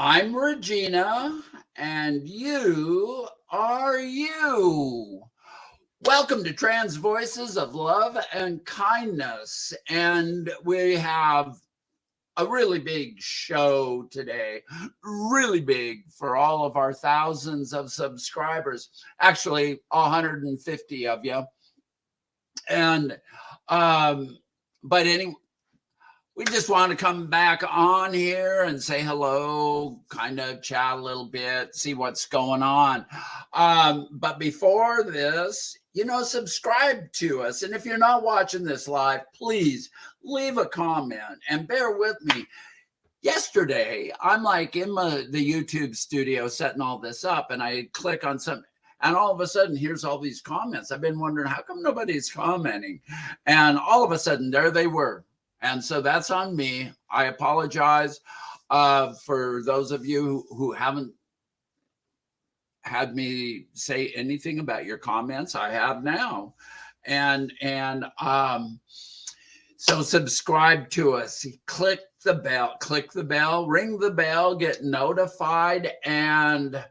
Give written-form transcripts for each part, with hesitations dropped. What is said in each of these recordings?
I'm Regina, and you are you. Welcome to Trans Voices of Love and Kindness. And we have a really big show today, really big for all of our thousands of subscribers, actually, 150 of you. And, but anyway, we just want to come back on here and say hello, kind of chat a little bit, see what's going on. But before this, subscribe to us. And if you're not watching this live, please leave a comment and bear with me. Yesterday, I'm like in the YouTube studio setting all this up, and I click on something. And all of a sudden, here's all these comments. I've been wondering, how come nobody's commenting? And all of a sudden, there they were. And so that's on me. I apologize for those of you who haven't had me say anything about your comments. I have now. And so subscribe to us. Click the bell, ring the bell, get notified, and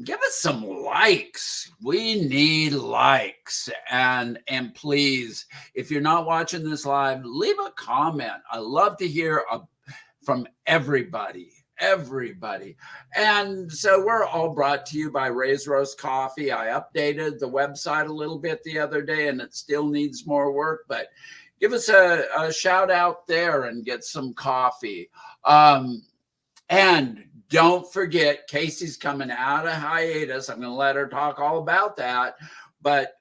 give us some likes. We need likes. And please, if you're not watching this live, leave a comment. I love to hear from everybody. And so we're all brought to you by Ray's Roast Coffee. I updated the website a little bit the other day, and it still needs more work, but give us a shout out there and get some coffee. And don't forget, Casey's coming out of hiatus. I'm going to let her talk all about that. But,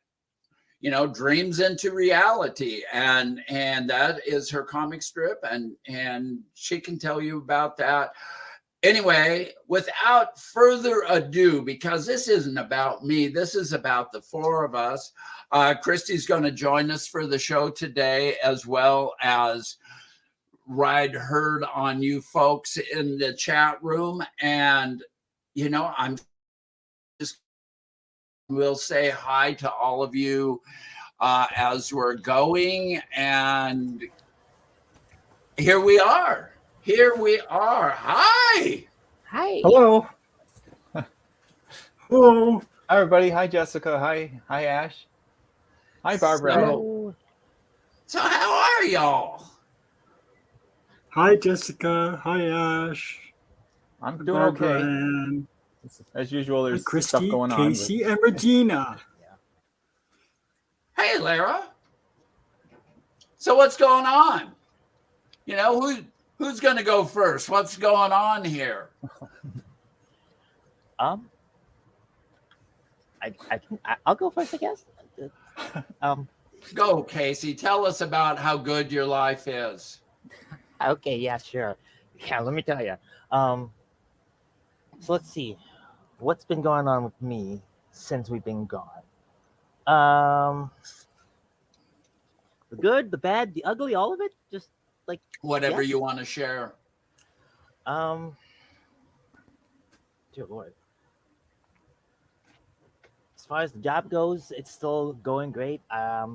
Dreams into Reality. And that is her comic strip. And she can tell you about that. Anyway, without further ado, because this isn't about me, this is about the four of us. Christy's going to join us for the show today, as well as ride herd on you folks in the chat room. And I'm just will say hi to all of you as we're going. And here we are. Hi Hello. Hello. Hi everybody. Hi Jessica. Hi Ash. Hi Barbara. So how are y'all? Hi, Jessica. Hi, Ash. I'm doing Barbara, okay. And as usual, there's Christy, stuff going on. Casey, and Regina. Hey, Lara. So what's going on? Who's going to go first? What's going on here? I'll go first, I guess. Go, Casey. Tell us about how good your life is. Okay, yeah, sure. Yeah, let me tell you. So let's see. What's been going on with me since we've been gone? The good, the bad, the ugly, all of it? Just like whatever you want to share. Dear Lord. As far as the job goes, it's still going great. I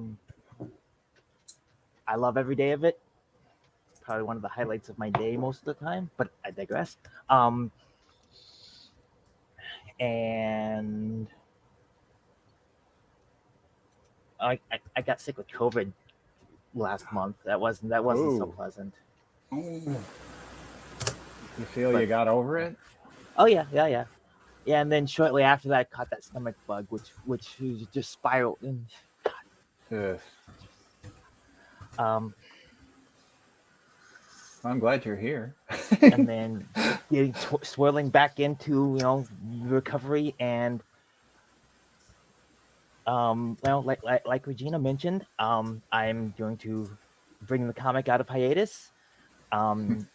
love every day of it. Probably one of the highlights of my day most of the time, but I digress. And I got sick with COVID last month. That wasn't so pleasant. You feel you got over it? Oh yeah. And then shortly after that, I caught that stomach bug, which just spiraled. I'm glad you're here. And then getting swirling back into recovery, and like Regina mentioned, I'm going to bring the comic out of hiatus. The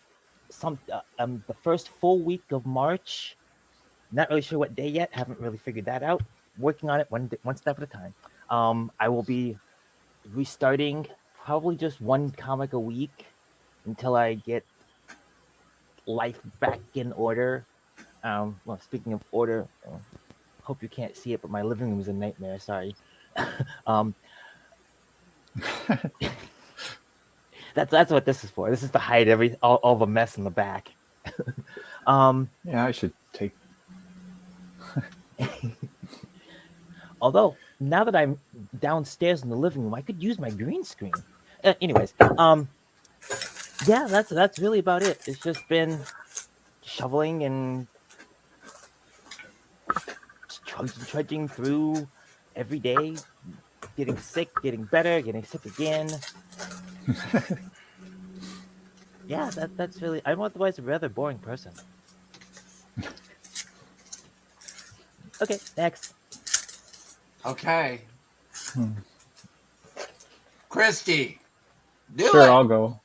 first full week of March. Not really sure what day yet. Haven't really figured that out. Working on it one step at a time. I will be restarting probably just one comic a week until I get life back in order. Well, speaking of order, hope you can't see it, but my living room is a nightmare. Sorry. That's what this is for. This is to hide all the mess in the back. Yeah, I should take. Although now that I'm downstairs in the living room, I could use my green screen. Anyways, yeah, that's really about it. It's just been shoveling and trudging through every day, getting sick, getting better, getting sick again. Yeah, that's really. I'm otherwise a rather boring person. Okay, next. Okay. Hmm. Christy, do Sure, it. I'll go.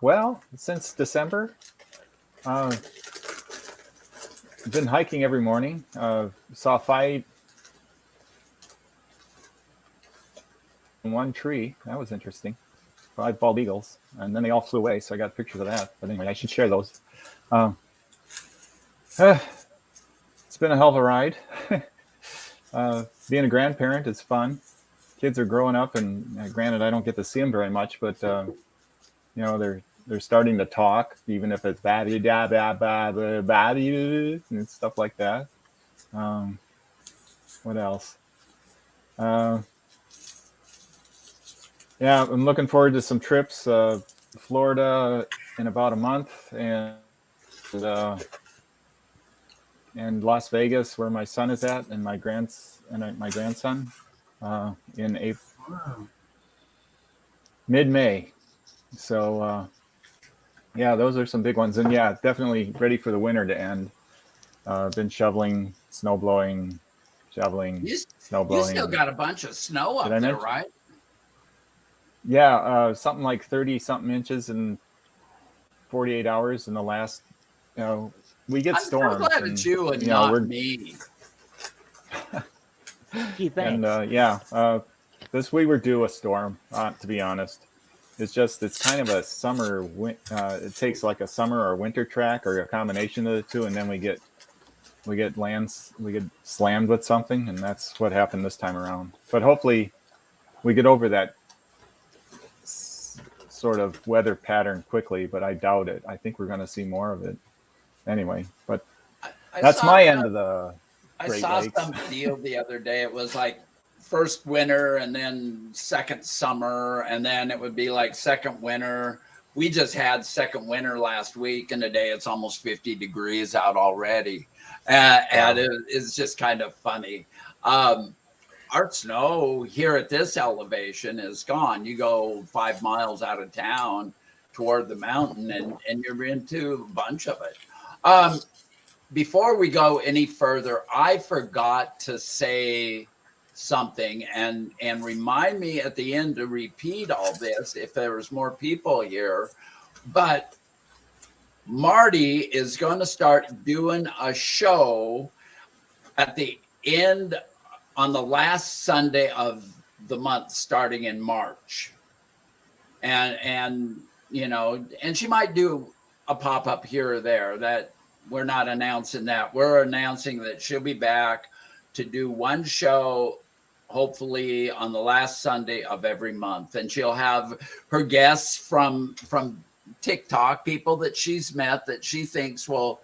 Well, since December, I've been hiking every morning. Saw 5 in one tree. That was interesting. 5 bald eagles, and then they all flew away. So I got pictures of that. But anyway, I should share those. Um, it's been a hell of a ride. Being a grandparent is fun. Kids are growing up, and granted, I don't get to see them very much, but they're starting to talk, even if it's babby da ba ba ba babby and stuff like that. What else? Yeah, I'm looking forward to some trips. Florida in about a month, uh, and Las Vegas, where my son is at, and my grandson in April, Wow. mid-May. So yeah, those are some big ones, and yeah, definitely ready for the winter to end. Been shoveling, snow blowing, shoveling, You, snow you still blowing. got a bunch of snow Did up I there, mention? right? Yeah, something like 30 something inches in 48 hours in the last. You know, we get I'm so storms, glad it's and you and you know not we're me. Gee, and thanks. yeah, this we were due a storm. To be honest, it's kind of a summer. It takes like a summer or winter track or a combination of the two, and then we get slammed with something, and that's what happened this time around. But hopefully, we get over that sort of weather pattern quickly. But I doubt it. I think we're going to see more of it anyway. But I that's saw my end of the I Great saw Lakes. some deal the other day. It was like first winter and then second summer, and then it would be like second winter. We just had second winter last week, and today it's almost 50 degrees out already. And Wow. it's just kind of funny. Um, our snow here at this elevation is gone. You go 5 miles out of town toward the mountain, and you're into a bunch of it. Before we go any further, I forgot to say something and remind me at the end to repeat all this if there's more people here. But Marty is going to start doing a show at the end on the last Sunday of the month starting in March. And and she might do a pop-up here or there. That we're not announcing that. We're announcing that she'll be back to do one show, hopefully on the last Sunday of every month. And she'll have her guests from TikTok, people that she's met that she thinks will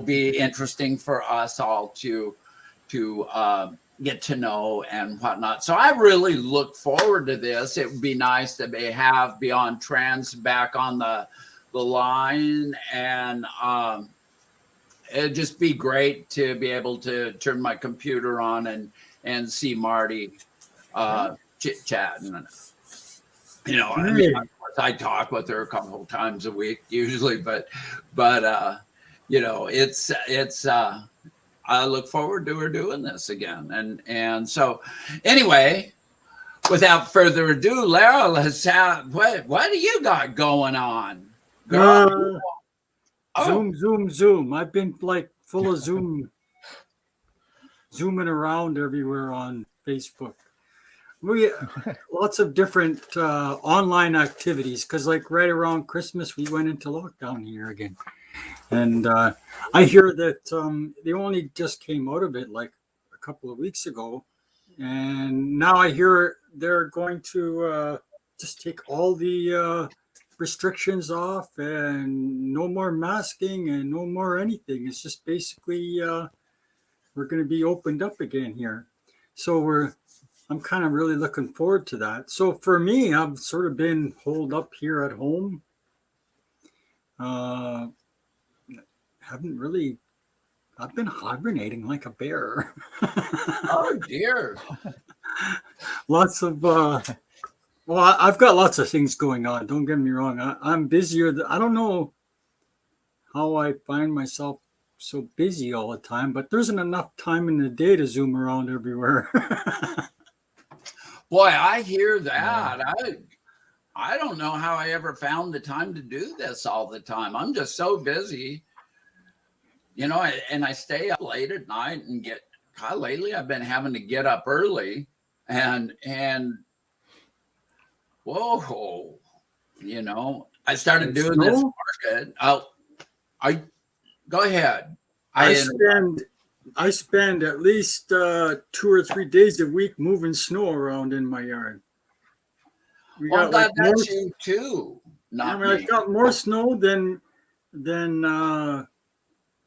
be interesting for us all to get to know and whatnot. So I really look forward to this. It would be nice to have Beyond Trans back on the line, and it'd just be great to be able to turn my computer on and see Marty chit chat. And I mean, Hey, of course, I talk with her a couple of times a week usually, but it's I look forward to her doing this again. And so anyway, without further ado, Lara, what do you got going on? Girl, uh, oh, Zoom. I've been like full of zooming around everywhere on Facebook. We lots of different online activities because, like, right around Christmas, we went into lockdown here again, and I hear that they only just came out of it like a couple of weeks ago, and now I hear they're going to just take all the restrictions off and no more masking and no more anything. It's just basically we're going to be opened up again here. So I'm kind of really looking forward to that. So for me, I've sort of been holed up here at home. I've been hibernating like a bear. Oh dear. Lots of, I've got lots of things going on. Don't get me wrong. I'm busier. I don't know how I find myself so busy all the time, but there isn't enough time in the day to zoom around everywhere. Boy, I hear that. I don't know how I ever found the time to do this all the time. I'm just so busy, and I stay up late at night and lately I've been having to get up early and whoa, I started doing this market. Go ahead. I spend at least 2 or 3 days a week moving snow around in my yard. I'm glad that's you too. I've got more snow than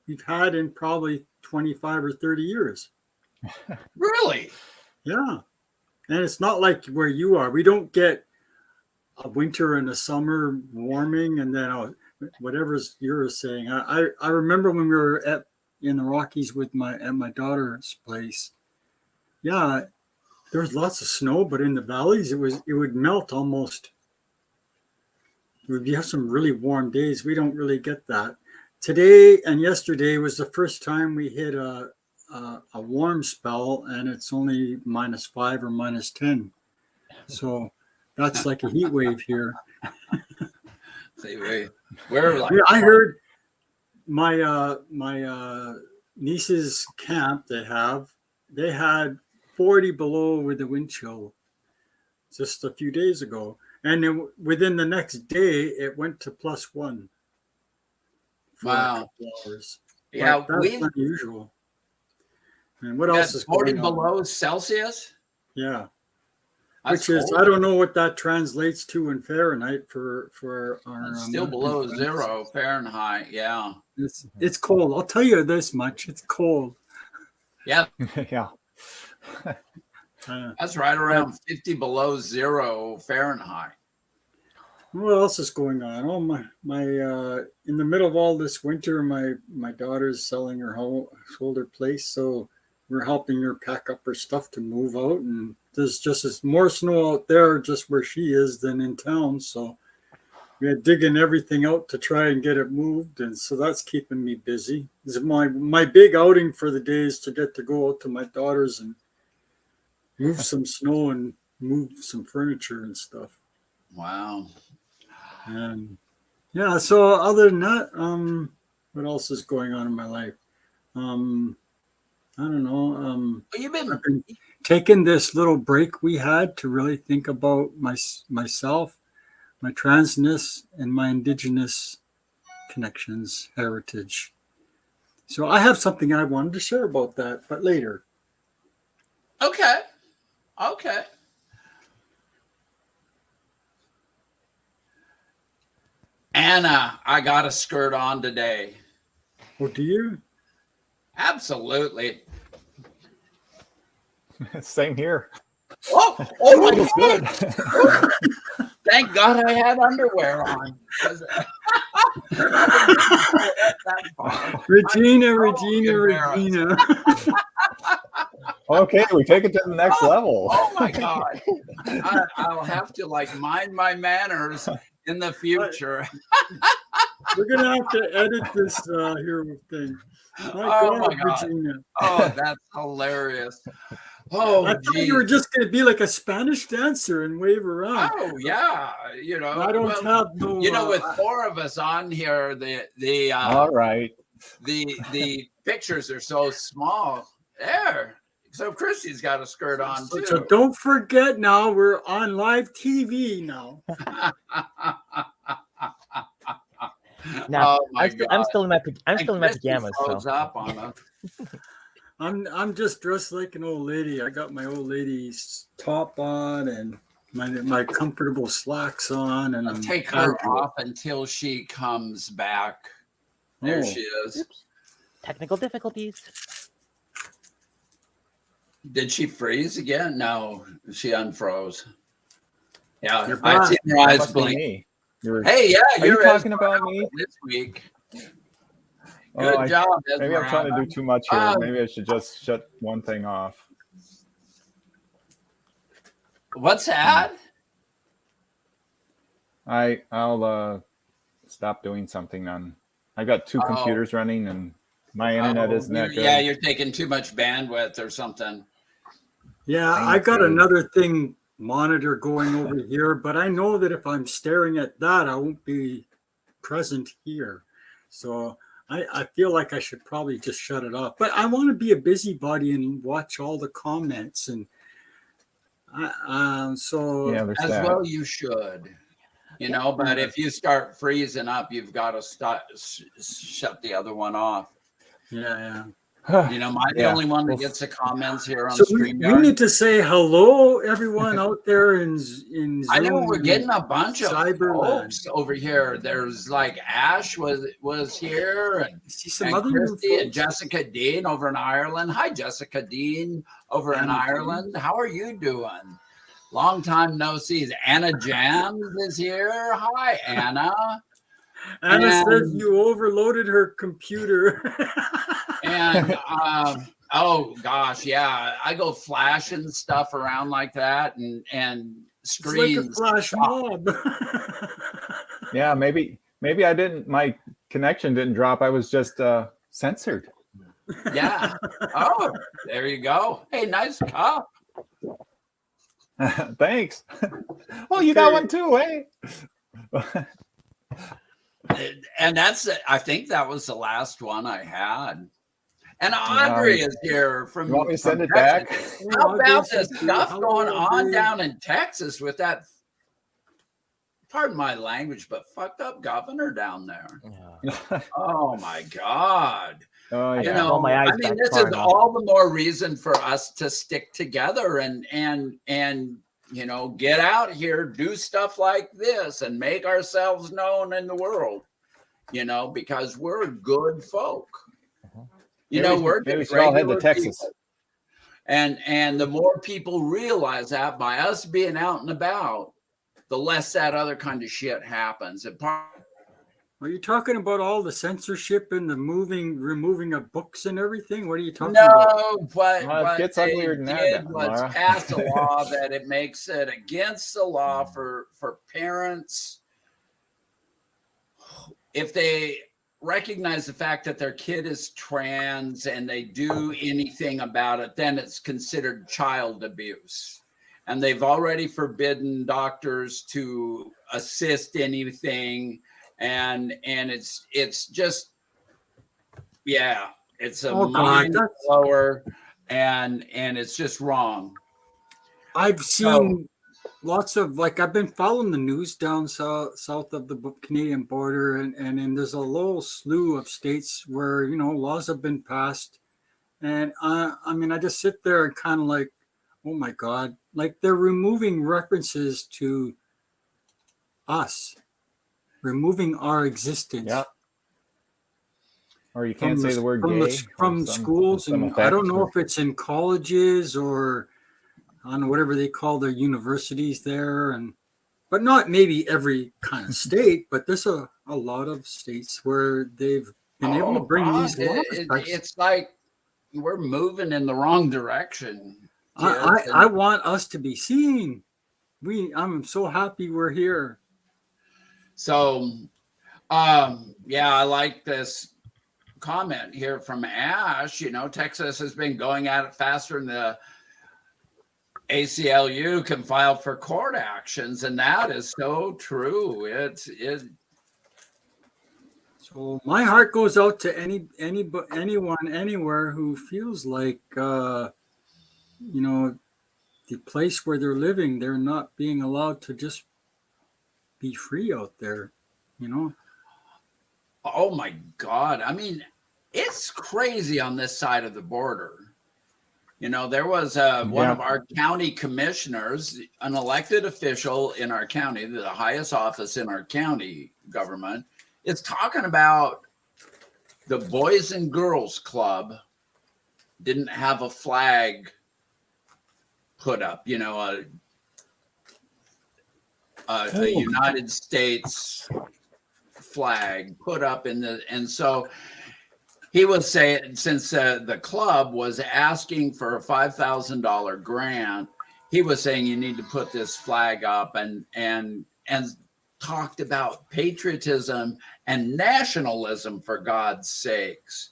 we've had in probably 25 or 30 years. Really? Yeah. And it's not like where you are. We don't get a winter and a summer warming and then whatever you're saying. I remember when we were in the Rockies at my daughter's place. Yeah, there was lots of snow, but in the valleys it would melt almost. We have some really warm days. We don't really get that. Today and yesterday was the first time we hit a warm spell, and it's only -5 or -10. So that's like a heat wave here. See, we're like, I heard my niece's camp they had 40 below with the wind chill just a few days ago, and then within the next day it went to +1 for a couple hours. Yeah, that's unusual. And what else is 40 below Celsius? Yeah. That's Which is, cold. I don't know what that translates to in Fahrenheit for our. It's still below 0 Fahrenheit. Yeah. It's cold. I'll tell you this much. It's cold. Yeah. Yeah. That's right around 50 below 0 Fahrenheit. What else is going on? Oh my! In the middle of all this winter, my daughter's selling her sold her place, so we're helping her pack up her stuff to move out, and there's just more snow out there just where she is than in town. So we're digging everything out to try and get it moved, and so that's keeping me busy. This is my big outing for the day is to get to go out to my daughter's and move some snow and move some furniture and stuff. Wow. And yeah, so other than that, what else is going on in my life? I don't know. You've been I've been taking this little break we had to really think about myself, my transness, and my indigenous connections, heritage. So I have something I wanted to share about that, but later. Okay. Anna, I got a skirt on today. Oh, do you? Absolutely. Same here. Oh my God. Thank God I had underwear on. Regina. Okay, we take it to the next level. Oh my God. I'll have to mind my manners in the future. We're going to have to edit this here thing. My God. Regina. Oh, that's hilarious. Oh, I thought you were just going to be like a Spanish dancer and wave around. Oh, yeah. I don't have no. With 4 of us on here, all right. The pictures are so small. There. So Christy's got a skirt on too. So don't forget now, we're on live TV now. Now, Oh my God. I'm still in my pajamas. Close So. up on us. I'm just dressed like an old lady. I got my old lady's top on, and my comfortable slacks on, and I'll I'm take her casual. off until she comes back. There Oh. she is. Oops. Technical difficulties. Did she freeze again? No, she unfroze. Yeah, You're I back. see her That eyes must be blink. me. You're, Hey, yeah, are you you're talking about me? this week. Oh, Good job, maybe I'm trying to do Esmeralda. too much here. Maybe I should just shut one thing off. What's that? I'll stop doing something then. I've got two computers running and my internet isn't that good. Yeah, you're taking too much bandwidth or something. Yeah, I got another thing monitor going over here, but I know that if I'm staring at that, I won't be present here. So I feel like I should probably just shut it off. But I want to be a busybody and watch all the comments, and so Yeah, there's as that. well you should. You know, but if you start freezing up, you've got to shut the other one off. yeah. You know, am I the only one that gets the comments here on So we StreamYard? need to say hello, everyone out there in Zoom. I know we're getting a bunch of Cyberland. folks over here. There's like Ash was here, and See some and other new Christy and folks. Jessica Dean over in Ireland. Hi, Jessica Dean over in Anna Ireland. How are you doing? Long time no see. Anna Jams is here. Hi, Anna. Anna And- says you overloaded her computer. And oh gosh, yeah, I go flashing stuff around like that, and It's screens. like a flash mob. Yeah, maybe I didn't. My connection didn't drop. I was just censored. Yeah. Oh, there you go. Hey, nice cup. Thanks. Oh, you got one too, eh? And I think that was the last one I had. And Audrey is here from. You want me to send it Texas. back? How about the stuff going on down in Texas with that? Pardon my language, but fucked up governor down there. Yeah. Oh my God. Oh, yeah. You know, Roll my eyes I mean, back this far is enough. all the more reason for us to stick together and you know, get out here, do stuff like this, and make ourselves known in the world. You know, because we're good folk. You know, we're maybe we just should all head to regular Texas. people. And the more people realize that by us being out and about, the less that other kind of shit happens. Are you talking about all the censorship and the removing of books and everything? What are you talking about? No, but It gets they uglier than that, did was Laura. pass a law that it makes it against the law for parents if they recognize the fact that their kid is trans and they do anything about it, then it's considered child abuse. And they've already forbidden doctors to assist anything. And it's just, yeah, it's a mind blower, and it's just wrong. I've seen lots of, like, I've been following the news down south of the Canadian border, and then there's a whole slew of states where, you know, laws have been passed. And I mean, I just sit there and kind of like, oh my God, like they're removing references to us, removing our existence. Yeah. Or you can't say the word from gay. from schools, and I don't know if it's in colleges or on whatever they call their universities there, but not maybe every kind of state, but there's a lot of states where they've been able to bring these laws. It's like we're moving in the wrong direction. I want us to be seen. I'm so happy we're here. So, yeah, I like this comment here from Ash. You know, Texas has been going at it faster than the ACLU can file for court actions, and that is so true. So my heart goes out to anyone anywhere who feels like you know, the place where they're living, they're not being allowed to just be free out there, you know. Oh my God. I mean, it's crazy on this side of the border. There was one of our county commissioners, an elected official in our county, the highest office in our county government, is talking about the Boys and Girls Club didn't have a flag put up, a United States flag put up and so he was saying, since the club was asking for a $5,000 grant, he was saying you need to put this flag up and talked about patriotism and nationalism, for God's sakes.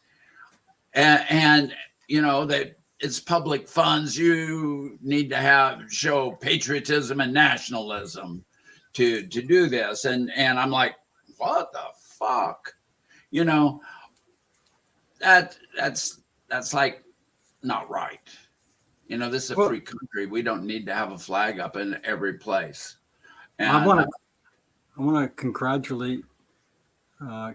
And that it's public funds. You need to show patriotism and nationalism to do this. And I'm like, what the fuck? That's like not right. This is a free country. We don't need to have a flag up in every place. And I want to congratulate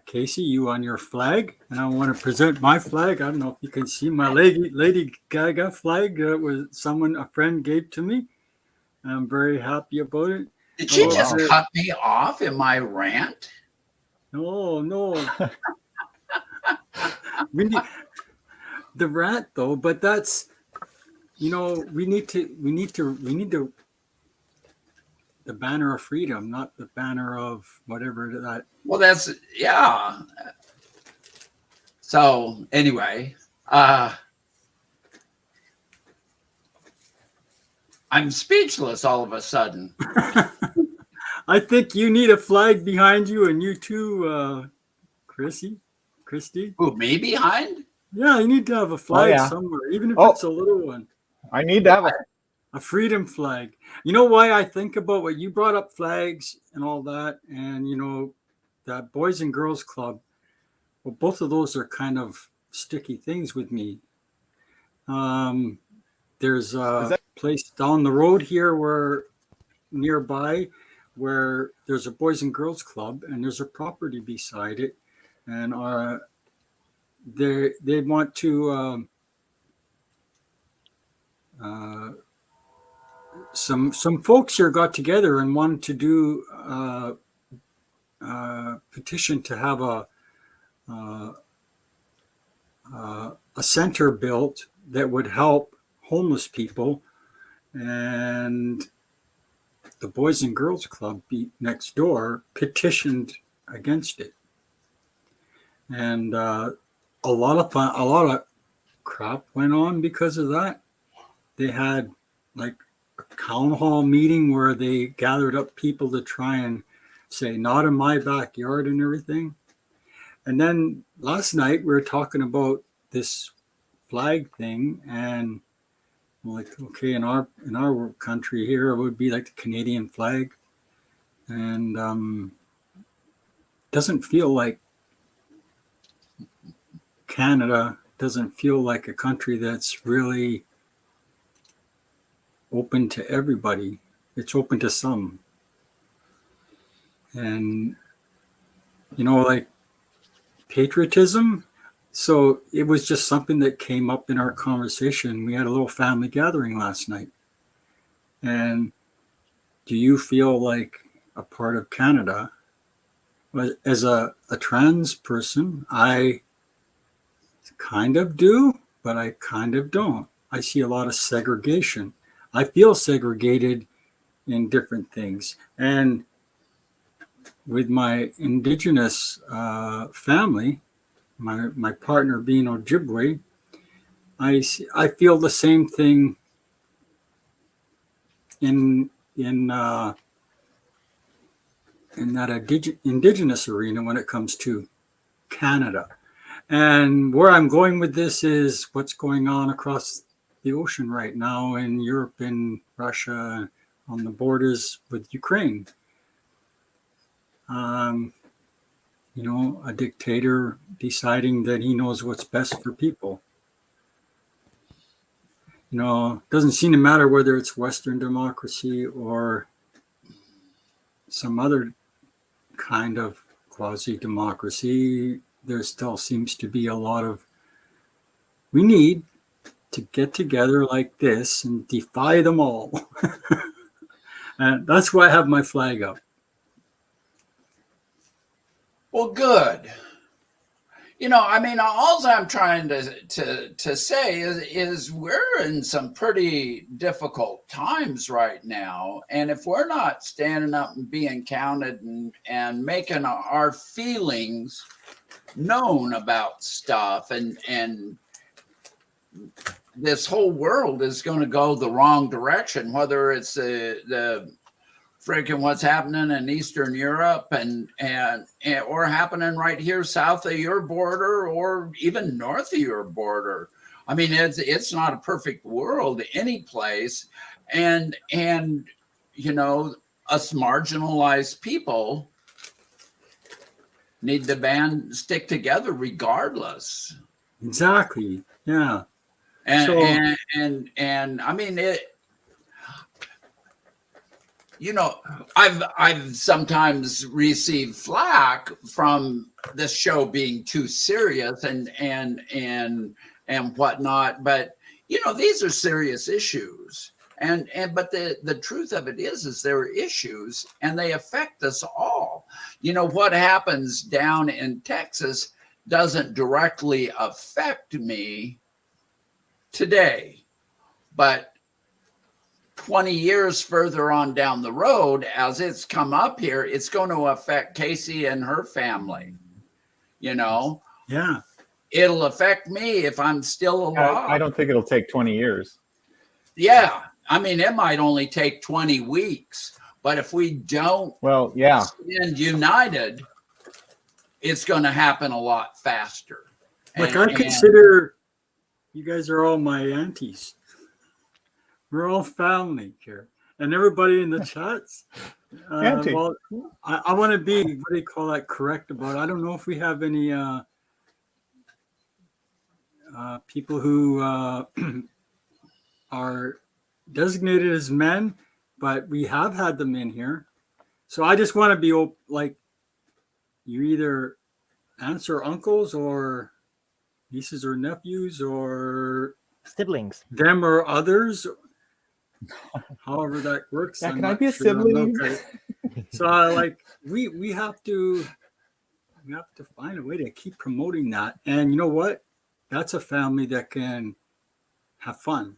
Casey, you on your flag, and I want to present my flag. I don't know if you can see my Lady Gaga flag that a friend gave to me. I'm very happy about it. Did she just cut me off in my rant? No. We need the rant though, but that's we need to the banner of freedom, not the banner of whatever that. Well, that's So anyway, I'm speechless all of a sudden. I think you need a flag behind you, and you too, Christy. Who, me behind? Yeah, you need to have a flag somewhere, even if it's a little one. I need to have a freedom flag. You know why I think about what you brought up, flags and all that, and that Boys and Girls Club. Well, both of those are kind of sticky things with me. There's a place down the road here nearby where there's a Boys and Girls Club, and there's a property beside it, and they want to some folks here got together and wanted to do a petition to have a center built that would help homeless people, and the Boys and Girls Club next door petitioned against it, and a lot of crap went on because of that. They had like a town hall meeting where they gathered up people to try and say not in my backyard and everything. And then last night we were talking about this flag thing, and like, okay, in our country here, it would be like the Canadian flag, and doesn't feel like Canada doesn't feel like a country that's really open to everybody. It's open to some, and like patriotism. So it was just something that came up in our conversation. We had a little family gathering last night. And do you feel like a part of Canada? As a trans person, I kind of do, but I kind of don't. I see a lot of segregation. I feel segregated in different things. And with my Indigenous family, my partner being Ojibwe, I feel the same thing in that Indigenous arena when it comes to Canada. And where I'm going with this is what's going on across the ocean right now in Europe and Russia on the borders with Ukraine. A dictator deciding that he knows what's best for people. Doesn't seem to matter whether it's Western democracy or some other kind of quasi-democracy. There still seems to be a lot of, we need to get together like this and defy them all. And that's why I have my flag up. Well, good. I mean, all I'm trying to say is we're in some pretty difficult times right now, and if we're not standing up and being counted and making our feelings known about stuff, and this whole world is going to go the wrong direction, whether it's the freaking what's happening in Eastern Europe and or happening right here south of your border or even north of your border. I mean, it's not a perfect world any place, and us marginalized people need to stick together regardless. Exactly. Yeah. And I mean it. I've sometimes received flack from this show being too serious and whatnot, but these are serious issues, but the truth of it is there are issues and they affect us all. What happens down in Texas doesn't directly affect me today, but 20 years further on down the road, as it's come up here, it's going to affect Casey and her family. Yeah. It'll affect me if I'm still alive. I don't think it'll take 20 years. Yeah. I mean, it might only take 20 weeks, but if we don't stand united, it's going to happen a lot faster. I consider you guys are all my aunties. We're all family here, and everybody in the chats. Well, I want to be, what do you call that, correct about it. I don't know if we have any people who are designated as men, but we have had them in here. So I just want to be like, you either aunts or uncles or nieces or nephews or siblings, them or others. However that works. Yeah, can I be a sibling? So we have to find a way to keep promoting that. And you know what? That's a family that can have fun,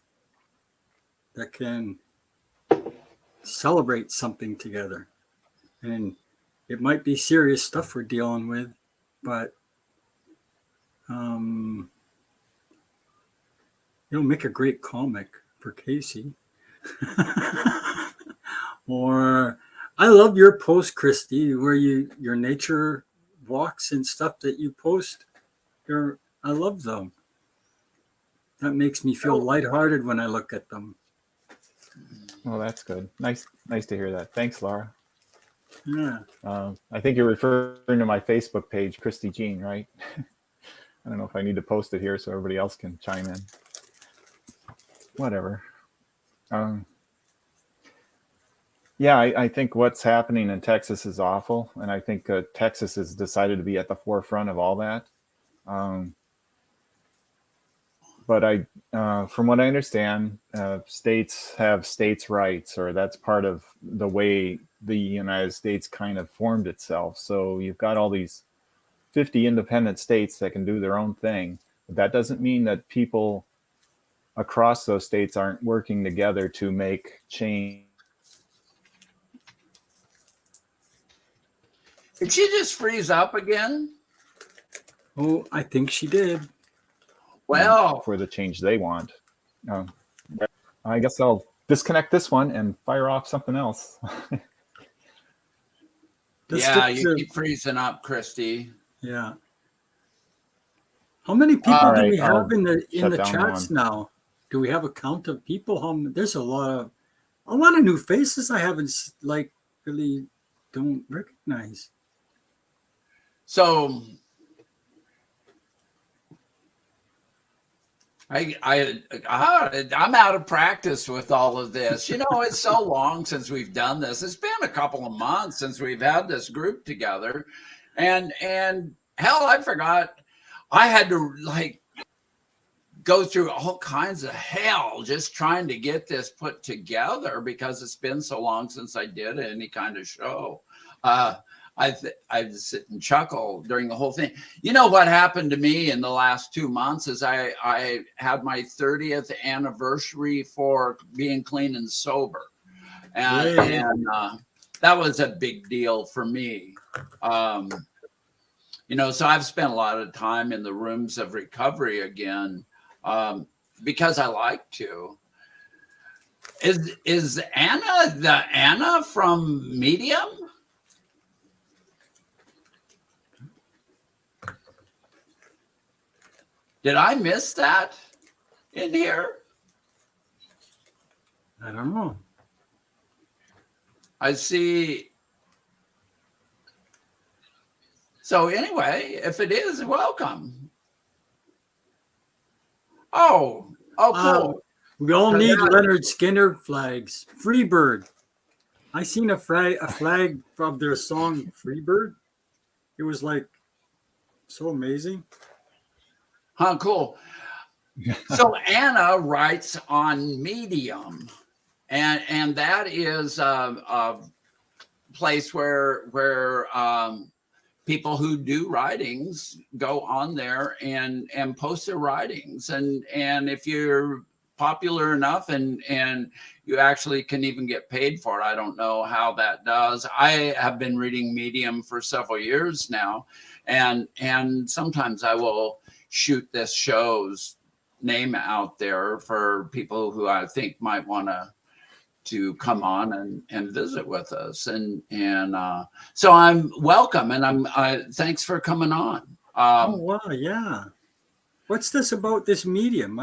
that can celebrate something together. And it might be serious stuff we're dealing with, but it'll make a great comic for Casey. Or I love your post, Christy, where your nature walks and stuff that you post. I love them. That makes me feel lighthearted when I look at them. Well, that's good. Nice to hear that. Thanks, Laura. Yeah. I think you're referring to my Facebook page, Christy Jean, right? I don't know if I need to post it here so everybody else can chime in. Whatever. I think what's happening in Texas is awful, and I think Texas has decided to be at the forefront of all that. But from what I understand, states have states' rights, or that's part of the way the United States kind of formed itself. So you've got all these 50 independent states that can do their own thing. But that doesn't mean that people across those states aren't working together to make change. Did she just freeze up again? Oh, I think she did. Well, for the change they want. I guess I'll disconnect this one and fire off something else. You keep freezing up, Christy. Yeah. How many people do we have in the chats now? Do we have a count of people? There's a lot of new faces I haven't really don't recognize. So I'm out of practice with all of this. It's so long since we've done this. It's been a couple of months since we've had this group together, and hell, I forgot. I had to go through all kinds of hell just trying to get this put together because it's been so long since I did any kind of show. I sit and chuckle during the whole thing. You know what happened to me in the last 2 months is I had my 30th anniversary for being clean and sober. And that was a big deal for me. You know, so I've spent a lot of time in the rooms of recovery again because I like to. Is Anna the Anna from Medium? Did I miss that in here? I don't know. I see. So anyway, if it is, welcome. Oh, cool. We all need Leonard Skinner flags. Freebird. I seen a flag from their song Freebird. It was like so amazing. Huh, cool. So Anna writes on Medium, and that is a place where people who do writings go on there and post their writings, and if you're popular enough and you actually can even get paid for it. I don't know how that does. I have been reading Medium for several years now, and sometimes I will shoot this show's name out there for people who I think might want to come on and visit with us. And so I'm welcome, and thanks for coming on. Oh, wow. Yeah. What's this about this Medium?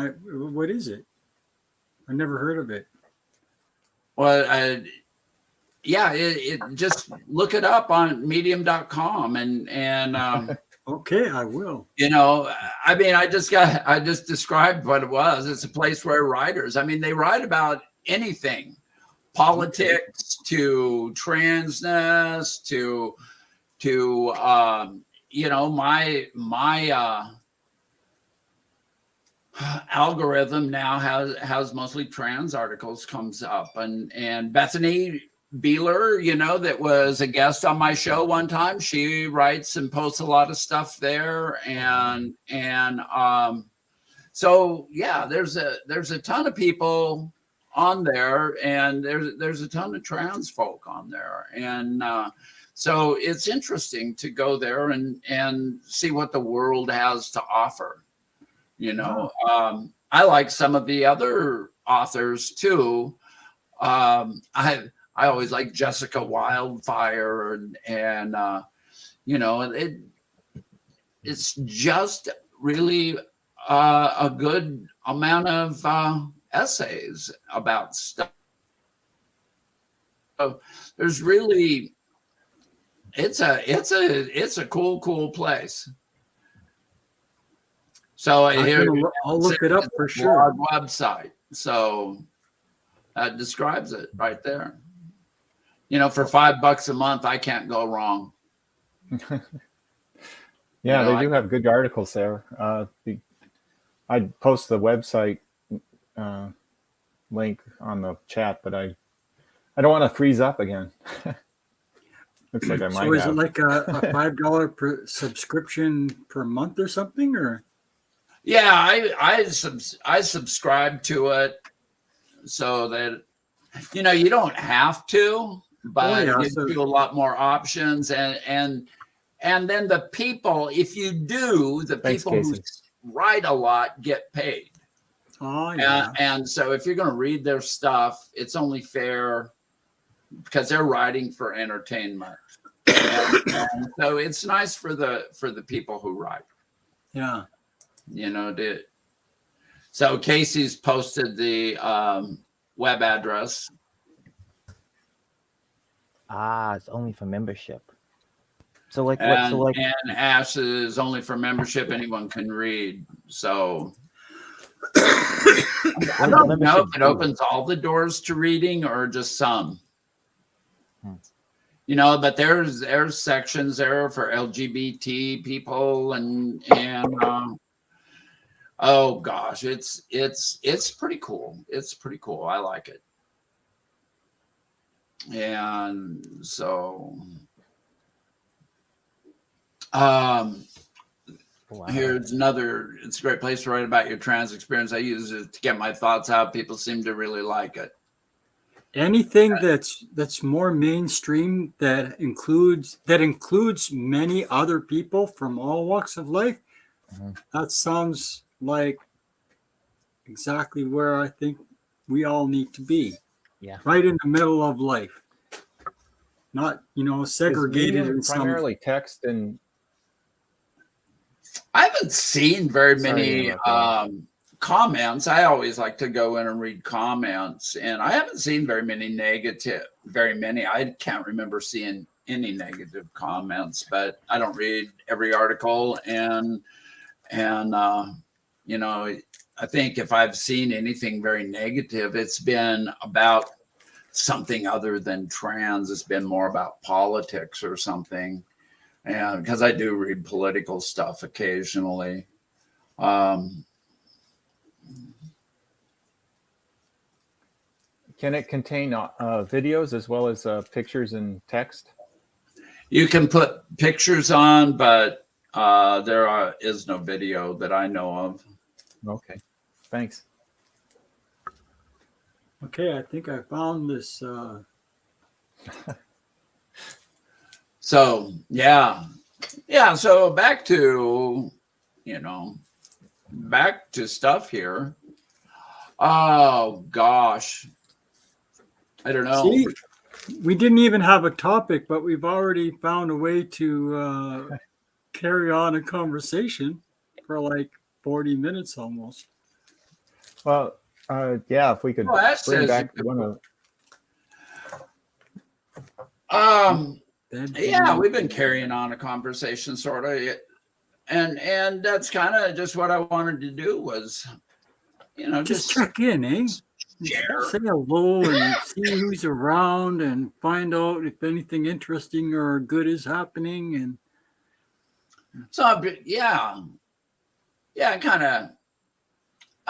What is it? I never heard of it. Well, yeah, it just look it up on medium.com and okay, I will. You know, I mean, I just described what it was. It's a place where writers, I mean, they write about anything, politics to transness to you know, my algorithm now has mostly trans articles comes up, and Bethany Beeler, you know, that was a guest on my show one time, she writes and posts a lot of stuff there, and so yeah, there's a ton of people on there, and there's a ton of trans folk on there, and so it's interesting to go there and see what the world has to offer. You know, I like some of the other authors too. I always like Jessica Wildfire, and you know, it's just really a good amount of essays about stuff. So there's really, it's a cool place. So I'll look it up for sure. Website. So that describes it right there. You know, for $5 a month, I can't go wrong. Yeah, they do have good articles there. I'd post the website link on the chat, but I don't want to freeze up again. Looks like I might. So is it like a $5 per subscription per month or something, or? Yeah, I subscribe to it so that, you know, you don't have to, but it gives you a lot more options, and then the people, if you do, the people who write a lot get paid. Oh yeah. And so if you're going to read their stuff, it's only fair because they're writing for entertainment, and so it's nice for the people who write. Yeah. You know, so Casey's posted the web address. It's only for membership. So like, and Ash is only for membership. Anyone can read. So I don't know if it opens all the doors to reading or just some. You know, but there's sections there for LGBT people and Oh gosh, it's pretty cool. It's pretty cool. I like it. And so Wow. here's another, it's a great place to write about your trans experience. I use it to get my thoughts out. People seem to really like it. Anything that's more mainstream that includes many other people from all walks of life, that sounds like exactly where I think we all need to be. Yeah. Right in the middle of life. Not, segregated Is in some. primarily text and I haven't seen very Sorry to many interrupt you. comments. I always like to go in and read comments, and I haven't seen very many. I can't remember seeing any negative comments, but I don't read every article, and I think if I've seen anything very negative, it's been about something other than trans. It's been more about politics or something. And because I do read political stuff occasionally. can it contain videos as well as pictures and text? You can put pictures on, but there is no video that I know of. Okay, thanks. Okay, I think I found this. So yeah. So back to stuff here. Oh gosh, I don't know. See, we didn't even have a topic, but we've already found a way to carry on a conversation for like 40 minutes almost. Well, yeah, if we could bring back one of. Yeah, we've been carrying on a conversation, sort of, and that's kind of just what I wanted to do was, just check in, eh? Share. Say hello and see who's around and find out if anything interesting or good is happening. And so, I'm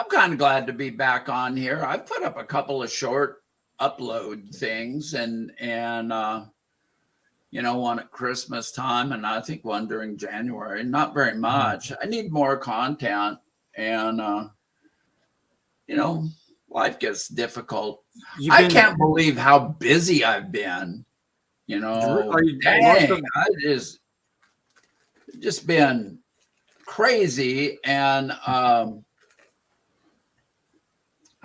kind of glad to be back on here. I've put up a couple of short upload things, and one at Christmas time, and I think one during January. Not very much. I need more content, and life gets difficult. I can't believe how busy I've been. Dang, I just been crazy, and I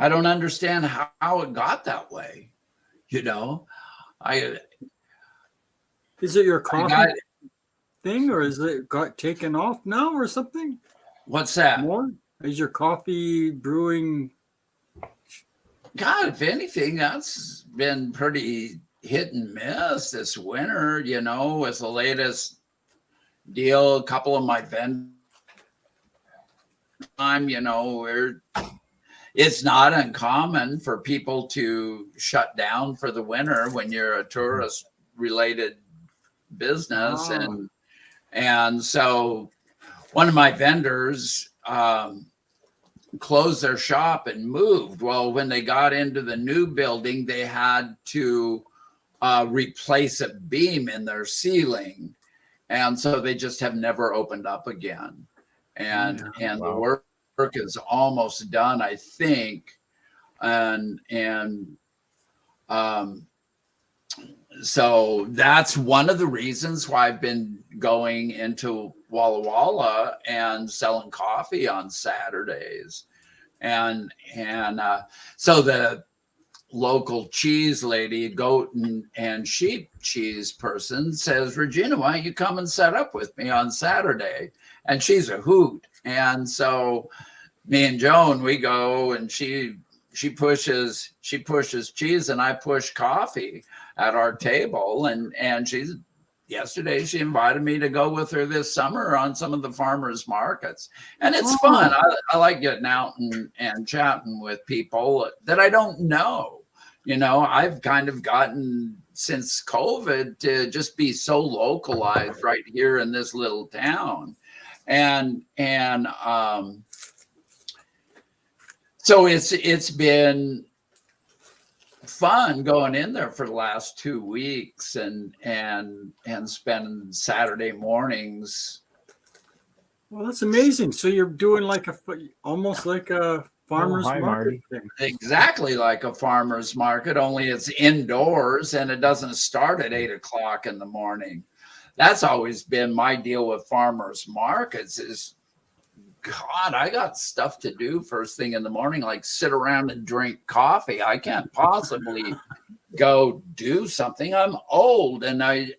don't understand how it got that way. Is it your coffee thing, or is it got taken off now or something? What's that? More? Is your coffee brewing? God, if anything, that's been pretty hit and miss this winter, with the latest deal. A couple of my vendors, it's not uncommon for people to shut down for the winter when you're a tourist related business. And so one of my vendors closed their shop and moved. Well, when they got into the new building, they had to replace a beam in their ceiling, and so they just have never opened up again. And the work is almost done, I think. So that's one of the reasons why I've been going into Walla Walla and selling coffee on Saturdays. And so the local cheese lady, goat and sheep cheese person, says, Regina, why don't you come and set up with me on Saturday? And she's a hoot. And so me and Joan, we go, and she pushes cheese and I push coffee at our table. And yesterday she invited me to go with her this summer on some of the farmers markets. And it's fun. I like getting out and chatting with people that I don't know. I've kind of gotten since COVID to just be so localized right here in this little town. And So it's been fun going in there for the last 2 weeks and spending Saturday mornings. Well, that's amazing. So you're doing like almost like a farmer's hi, market Marty. thing. Exactly like a farmer's market, only it's indoors and it doesn't start at 8 o'clock in the morning. That's always been my deal with farmers markets is, God, I got stuff to do first thing in the morning, like sit around and drink coffee. I can't possibly go do something. I'm old and I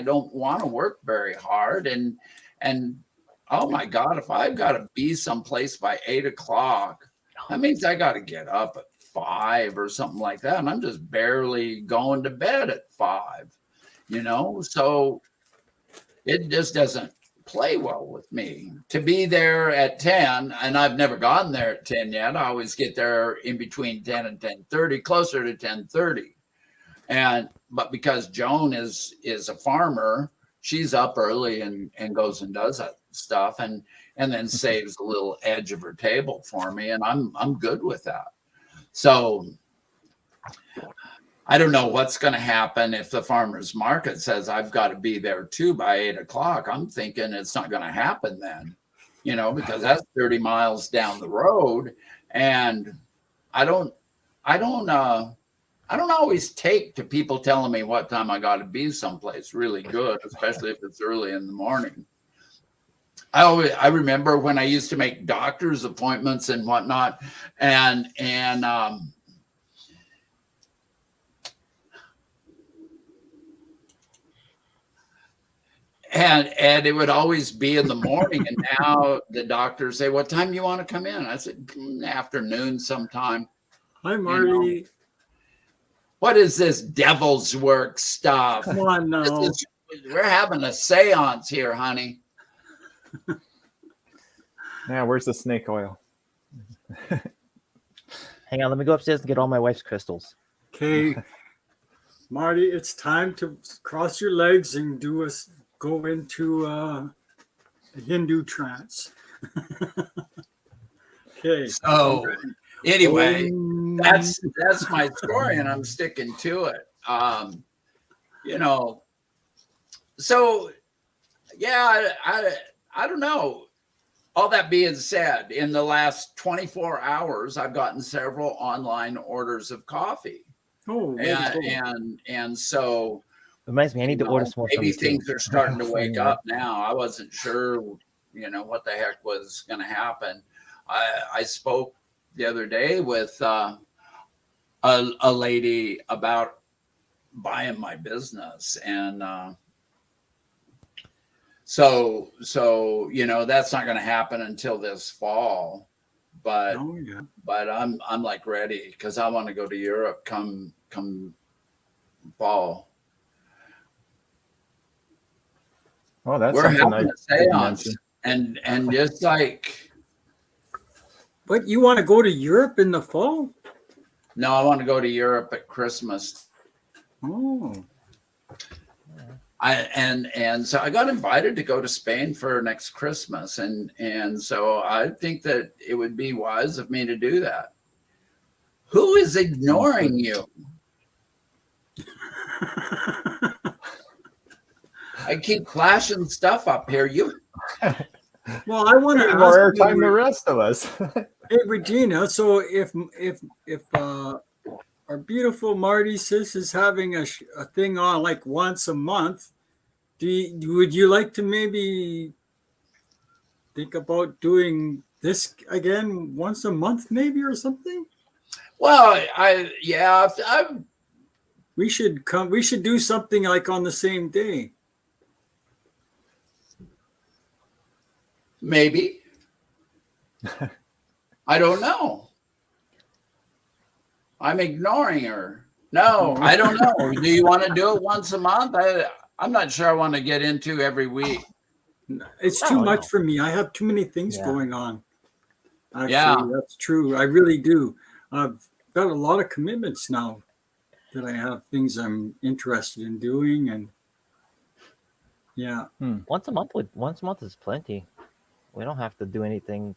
don't want to work very hard. And oh my God, if I've got to be someplace by 8 o'clock, that means I got to get up at 5 or something like that. And I'm just barely going to bed at 5, so it just doesn't play well with me to be there at 10. And I've never gotten there at 10 yet. I always get there in between 10 and 10:30, closer to 10:30. But because Joan is a farmer, she's up early and goes and does that stuff and then saves a little edge of her table for me. And I'm good with that. So I don't know what's going to happen if the farmer's market says I've got to be there too by 8 o'clock. I'm thinking it's not going to happen then, because that's 30 miles down the road. And I don't always take to people telling me what time I got to be someplace really good, especially if it's early in the morning. I remember when I used to make doctor's appointments and whatnot, and it would always be in the morning. And now the doctors say, "What time do you want to come in?" I said, "Afternoon sometime." Hi, Marty. What is this devil's work stuff? Come on now. We're having a seance here, honey. Yeah, where's the snake oil? Hang on, let me go upstairs and get all my wife's crystals. Okay, Marty, it's time to cross your legs and go into a Hindu trance. Okay. So anyway, that's my story, and I'm sticking to it. So yeah, I don't know. All that being said, in the last 24 hours, I've gotten several online orders of coffee. Oh, and so reminds me, I need to order some more. Maybe things are starting to wake up now. I wasn't sure, what the heck was going to happen. I spoke the other day with a lady about buying my business, and so that's not going to happen until this fall. But I'm like ready because I want to go to Europe come fall. Oh, that's we're something having a seance, and just like. But you want to go to Europe in the fall? No, I want to go to Europe at Christmas. Oh. And so I got invited to go to Spain for next Christmas, and so I think that it would be wise of me to do that. Who is ignoring you? I keep flashing stuff up here. Well, I want to ask more airtime than the rest of us. Hey, Regina. So if our beautiful Marty sis is having a thing on like once a month, would you like to maybe think about doing this again once a month, maybe, or something? Well, we should come. We should do something like on the same day. Maybe. I don't know. I'm ignoring her. No, I don't know. Do you want to do it once a month? I'm not sure I want to get into every week. It's too much for me. I have too many things going on. Actually, that's true. I really do. I've got a lot of commitments now that I have things I'm interested in doing, and once a month is plenty. We don't have to do anything.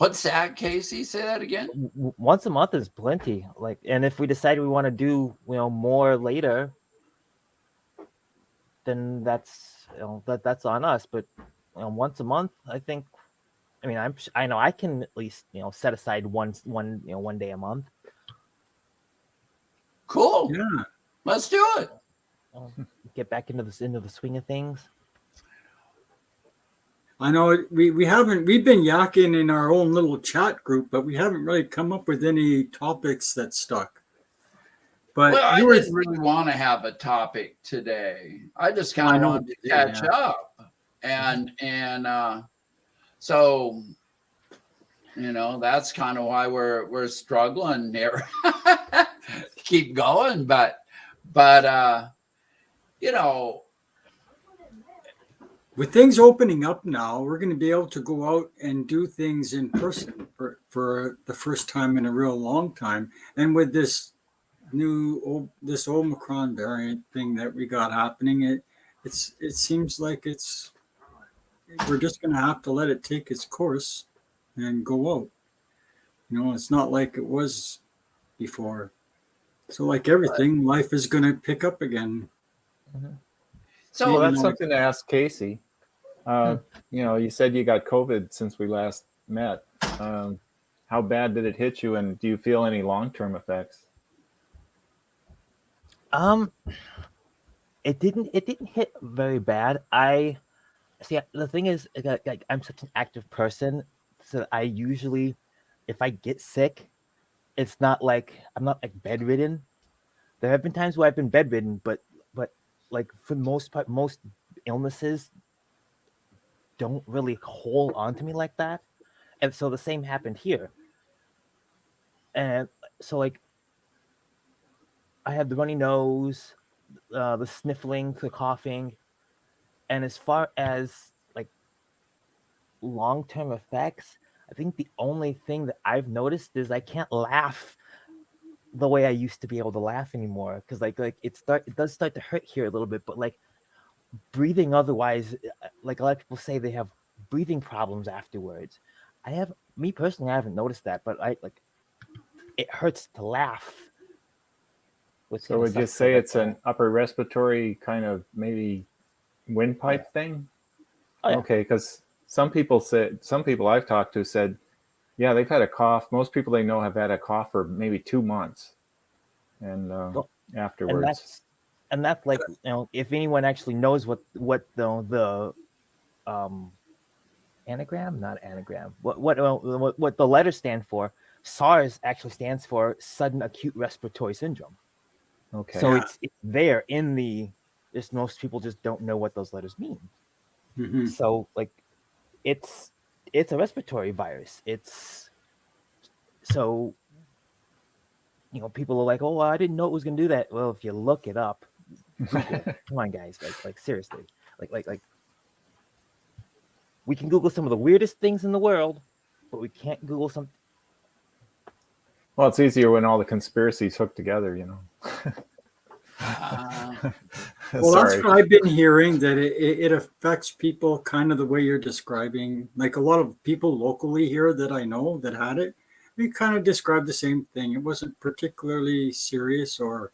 What's that, Casey? Say that again. Once a month is plenty. Like, and if we decide we want to do, more later, then that's that's on us. But once a month, I think. I mean, I know I can at least set aside one day a month. Cool. Yeah. Let's do it. Get back into the swing of things. I know we've been yakking in our own little chat group, but we haven't really come up with any topics that stuck. But Well, I you were didn't really want to have a topic today. I just kind of wanted to catch up. And so that's kind of why we're struggling here. Keep going, but with things opening up now, we're going to be able to go out and do things in person for the first time in a real long time. And with this this Omicron variant thing that we got happening, it seems like we're just going to have to let it take its course and go out. It's not like it was before. So like everything, life is going to pick up again. Mm-hmm. So well, that's something to ask Casey. You said you got COVID since we last met. How bad did it hit you, and do you feel any long-term effects? It didn't hit very bad. I see. The thing is, like, I'm such an active person, so I usually, if I get sick, it's not like I'm not like bedridden. There have been times where I've been bedridden, but like for the most part, most illnesses don't really hold on to me like that. And so the same happened here. And so like I had the runny nose, the sniffling, the coughing, and as far as like long-term effects, I think the only thing that I've noticed is I can't laugh the way I used to be able to laugh anymore, because like it does start to hurt here a little bit, but like breathing otherwise, like a lot of people say they have breathing problems afterwards. Me personally, I haven't noticed that, but it hurts to laugh. So would you say it's an upper respiratory kind of maybe windpipe thing? Oh, yeah. Okay, because some people I've talked to said, yeah, they've had a cough. Most people they know have had a cough for maybe 2 months, and afterwards. And that's like, if anyone actually knows what the anagram, not anagram, what the letters stand for, SARS actually stands for sudden acute respiratory syndrome. Okay. So it's there in just most people just don't know what those letters mean. Mm-hmm. So like it's a respiratory virus. So people are like, oh, I didn't know it was gonna do that. Well, if you look it up, come on, guys, like seriously, like we can Google some of the weirdest things in the world, but we can't Google something. Well, it's easier when all the conspiracies hook together, Well, that's what I've been hearing, that it affects people kind of the way you're describing. Like a lot of people locally here that I know that had it, we kind of described the same thing. It wasn't particularly serious, or,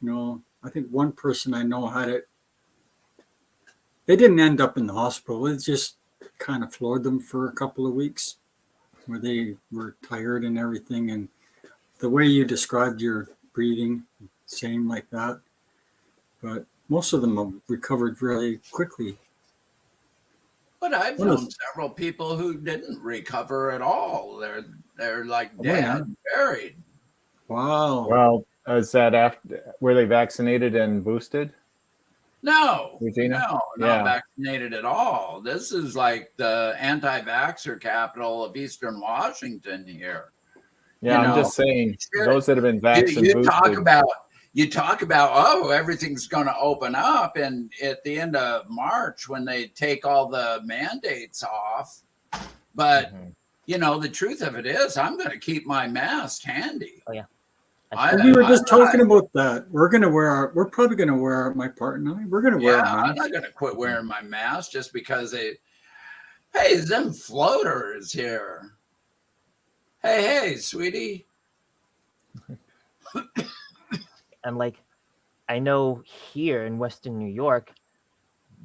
I think one person I know had it. They didn't end up in the hospital. It just kind of floored them for a couple of weeks, where they were tired and everything. And the way you described your breathing, same like that. But most of them have recovered really quickly. But I've known several people who didn't recover at all. They're like dead, buried. Wow. Well, is that after? Were they vaccinated and boosted? No, Regina? No, not vaccinated at all. This is like the anti-vaxxer capital of Eastern Washington here. Yeah, I'm just saying, those that have been vaccinated. You talk about, oh, everything's going to open up, and at the end of March when they take all the mandates off. But the truth of it is, I'm going to keep my mask handy. Oh yeah. We were just talking about that. We're probably going to wear, my partner and I, we're going to wear a mask. I'm not going to quit wearing my mask just because hey, them floaters here. Hey, sweetie. And like, I know here in Western New York,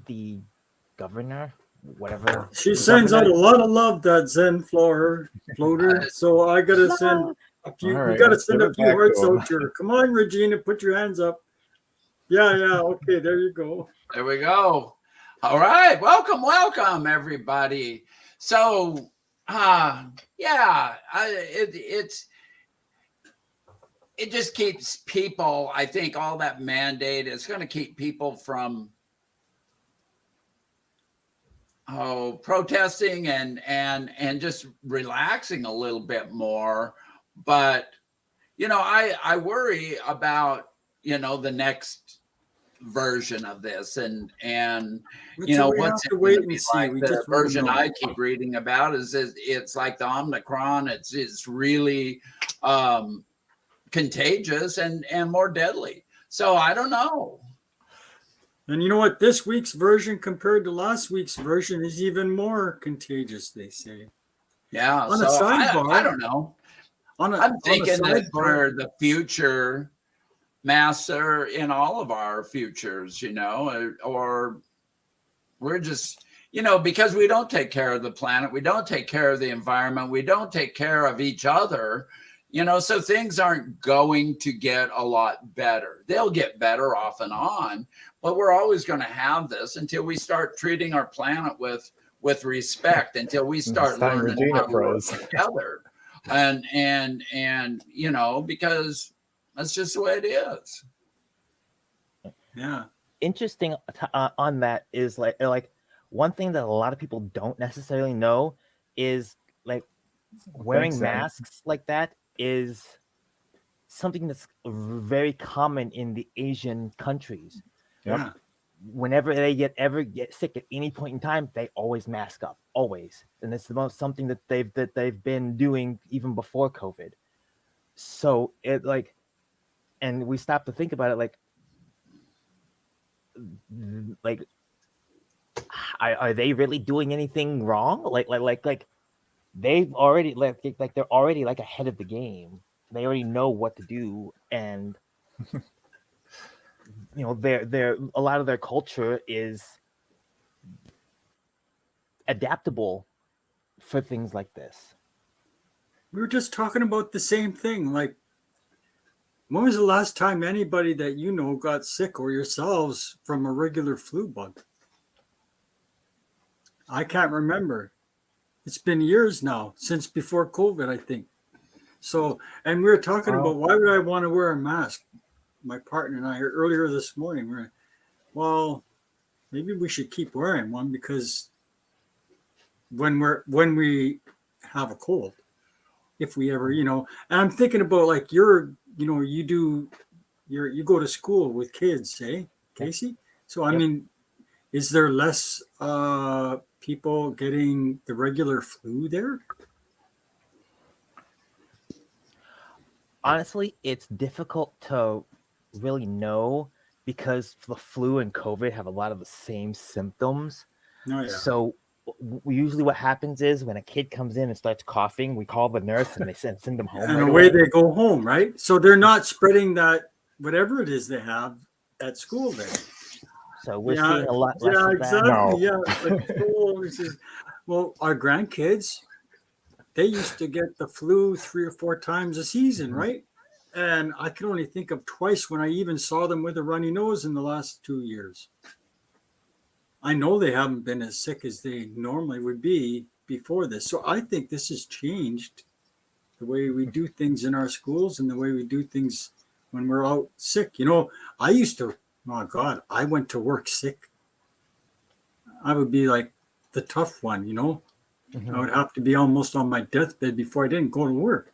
the governor, whatever, She the sends out governor. a lot of love, that Zen floater. So I gotta send Love. a All few. We right, gotta let's send give a it few back to hearts him. out to her. Come on, Regina, put your hands up. Yeah. Okay, there you go. There we go. All right. Welcome, everybody. So, it just keeps people, I think all that mandate is going to keep people from protesting and just relaxing a little bit more. But I worry about the next version of this and We have what's it to going wait to and be see. like. We The just won't version know. I keep reading about is it's like the Omicron. It's really contagious and more deadly. So I don't know. And you know what? This week's version compared to last week's version is even more contagious, they say. Yeah. On a So I sidebar, don't know. on I'm a thinking that sidebar, for the future, masks are in all of our futures, or we're just, because we don't take care of the planet, we don't take care of the environment, we don't take care of each other, so things aren't going to get a lot better. They'll get better off and on, but we're always going to have this until we start treating our planet with respect, until we start This time learning Regina how to work froze. together. And because that's just the way it is. yeah. Interesting on that is like one thing that a lot of people don't necessarily know is like wearing Thanks, Zen. masks like that is something that's very common in the Asian countries. Yep. Yeah. Whenever they ever get sick at any point in time, they always mask up, always, and it's the most something that they've been doing even before COVID. So it like, and we stop to think about it, like are they really doing anything wrong? Like they've already like they're already like ahead of the game. They already know what to do, and their a lot of their culture is adaptable for things like this. We were just talking about the same thing. Like, when was the last time anybody that you know got sick or yourselves from a regular flu bug? I can't remember. It's been years now, since before COVID, I think. So, and we were talking about why would I want to wear a mask? My partner and I earlier this morning, well, maybe we should keep wearing one because when we have a cold, if we ever, and I'm thinking about like you go to school with kids, eh, Casey? So I Yep. mean, is there less people getting the regular flu there? Honestly, it's difficult to really know because the flu and COVID have a lot of the same symptoms. Oh, yeah. So usually what happens is when a kid comes in and starts coughing, we call the nurse and they send them home And right away away. they go home, right? So they're not spreading that whatever it is they have at school then. So we're seeing a lot less Yeah, of exactly. that. No. Yeah. Like, well, our grandkids, they used to get the flu 3 or 4 times a season, right? And I can only think of twice when I even saw them with a runny nose in the last 2 years. I know they haven't been as sick as they normally would be before this. So I think this has changed the way we do things in our schools and the way we do things when we're out sick. I used to, oh God, I went to work sick. I would be like the tough one, Mhm. I would have to be almost on my deathbed before I didn't go to work.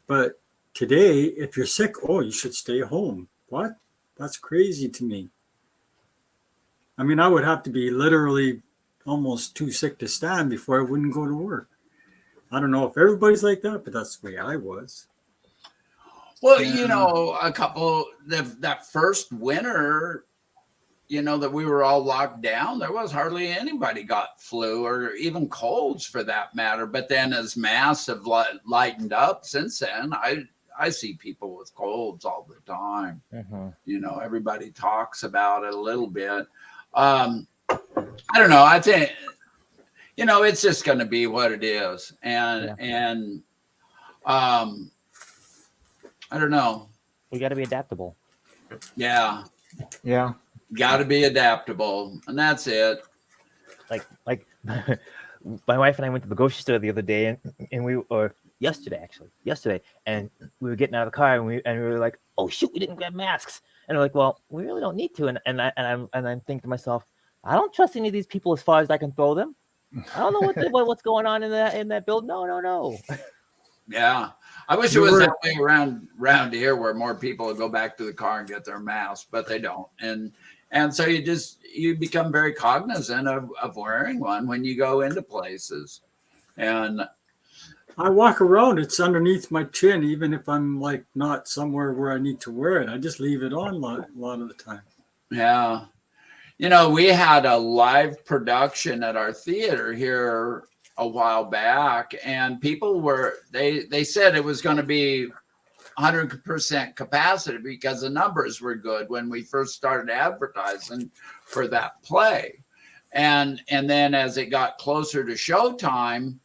But today, if you're sick, oh, you should stay home. What? That's crazy to me. I mean, I would have to be literally almost too sick to stand before I wouldn't go to work. I don't know if everybody's like that, but that's the way I was. Well, Yeah. that first winter, that we were all locked down, there was hardly anybody got flu or even colds for that matter. But then as masks have lightened up since then, I see people with colds all the time. Everybody talks about it a little bit. I don't know. I think, it's just going to be what it is. And I don't know. We got to be adaptable. Yeah. Yeah. Got to be adaptable. And that's it. Like my wife and I went to the grocery store the other day yesterday, and we were getting out of the car and we were like, oh shoot, we didn't grab masks. And we're like, well, we really don't need to. And I'm thinking to myself, I don't trust any of these people as far as I can throw them. I don't know what's going on in that building. No. Yeah. I wish it was that way around here where more people would go back to the car and get their masks, but they don't. And so you become very cognizant of wearing one when you go into places. And I walk around, it's underneath my chin, even if I'm like not somewhere where I need to wear it. I just leave it on a lot of the time. Yeah. We had a live production at our theater here a while back, and people they said it was going to be 100% capacity because the numbers were good when we first started advertising for that play. And then as it got closer to showtime,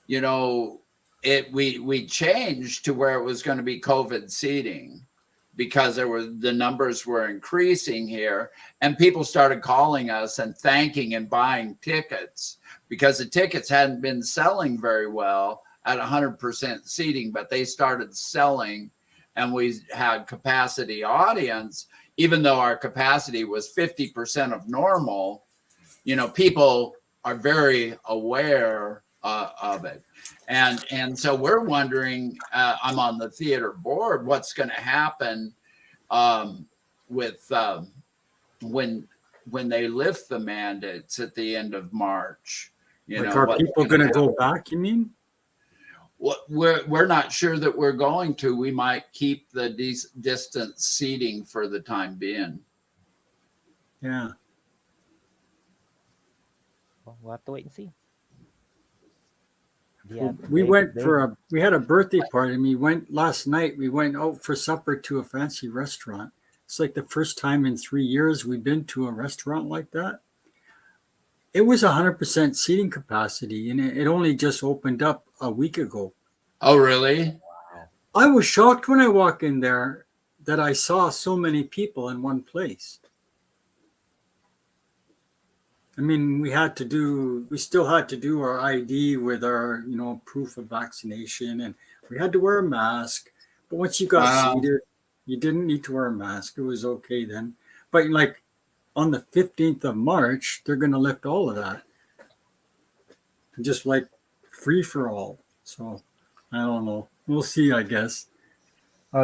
we changed to where it was going to be COVID seating because the numbers were increasing here, and people started calling us and thanking and buying tickets because the tickets hadn't been selling very well at 100% seating, but they started selling, and we had capacity audience, even though our capacity was 50% of normal. People are very aware of it. And so we're wondering, I'm on the theater board, what's going to happen with when they lift the mandates at the end of March. Are people going to go back, you mean? We're not sure that we're going to. We might keep the distance seating for the time being. Yeah. Well, we'll have to wait and see. Yeah, we had a birthday party, and we went last night. We went out for supper to a fancy restaurant. It's like the first time in 3 years we've been to a restaurant like that. It was 100% seating capacity, and it only just opened up a week ago. Oh, really? Wow. I was shocked when I walked in there that I saw so many people in one place. I mean, we still had to do our ID with our, proof of vaccination, and we had to wear a mask. But once you got seated, you didn't need to wear a mask. It was okay then. But like on the 15th of March, they're going to lift all of that. Just like free for all. So I don't know. We'll see, I guess.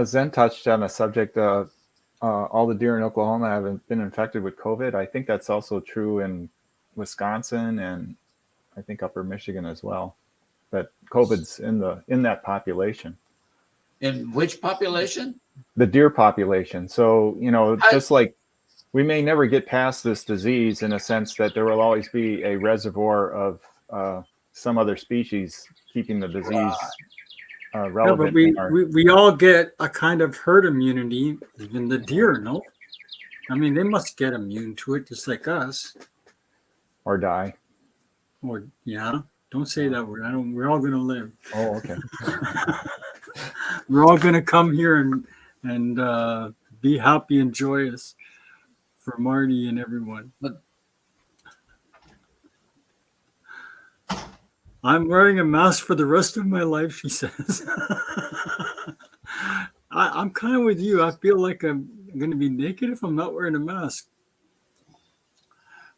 Zen touched on a subject. All the deer in Oklahoma haven't been infected with COVID. I think that's also true in Wisconsin and I think upper Michigan as well. That COVID's in that population. In which population? The deer population. So, just like we may never get past this disease in a sense that there will always be a reservoir of some other species keeping the disease relevant. Yeah, but we all get a kind of herd immunity, even the deer, no? I mean, they must get immune to it just like us. Or die. Or, yeah. Don't say that word. We're all going to live. Oh, okay. We're all going to come here and be happy and joyous for Marty and everyone. I'm wearing a mask for the rest of my life, she says. I'm kind of with you. I feel like I'm going to be naked if I'm not wearing a mask.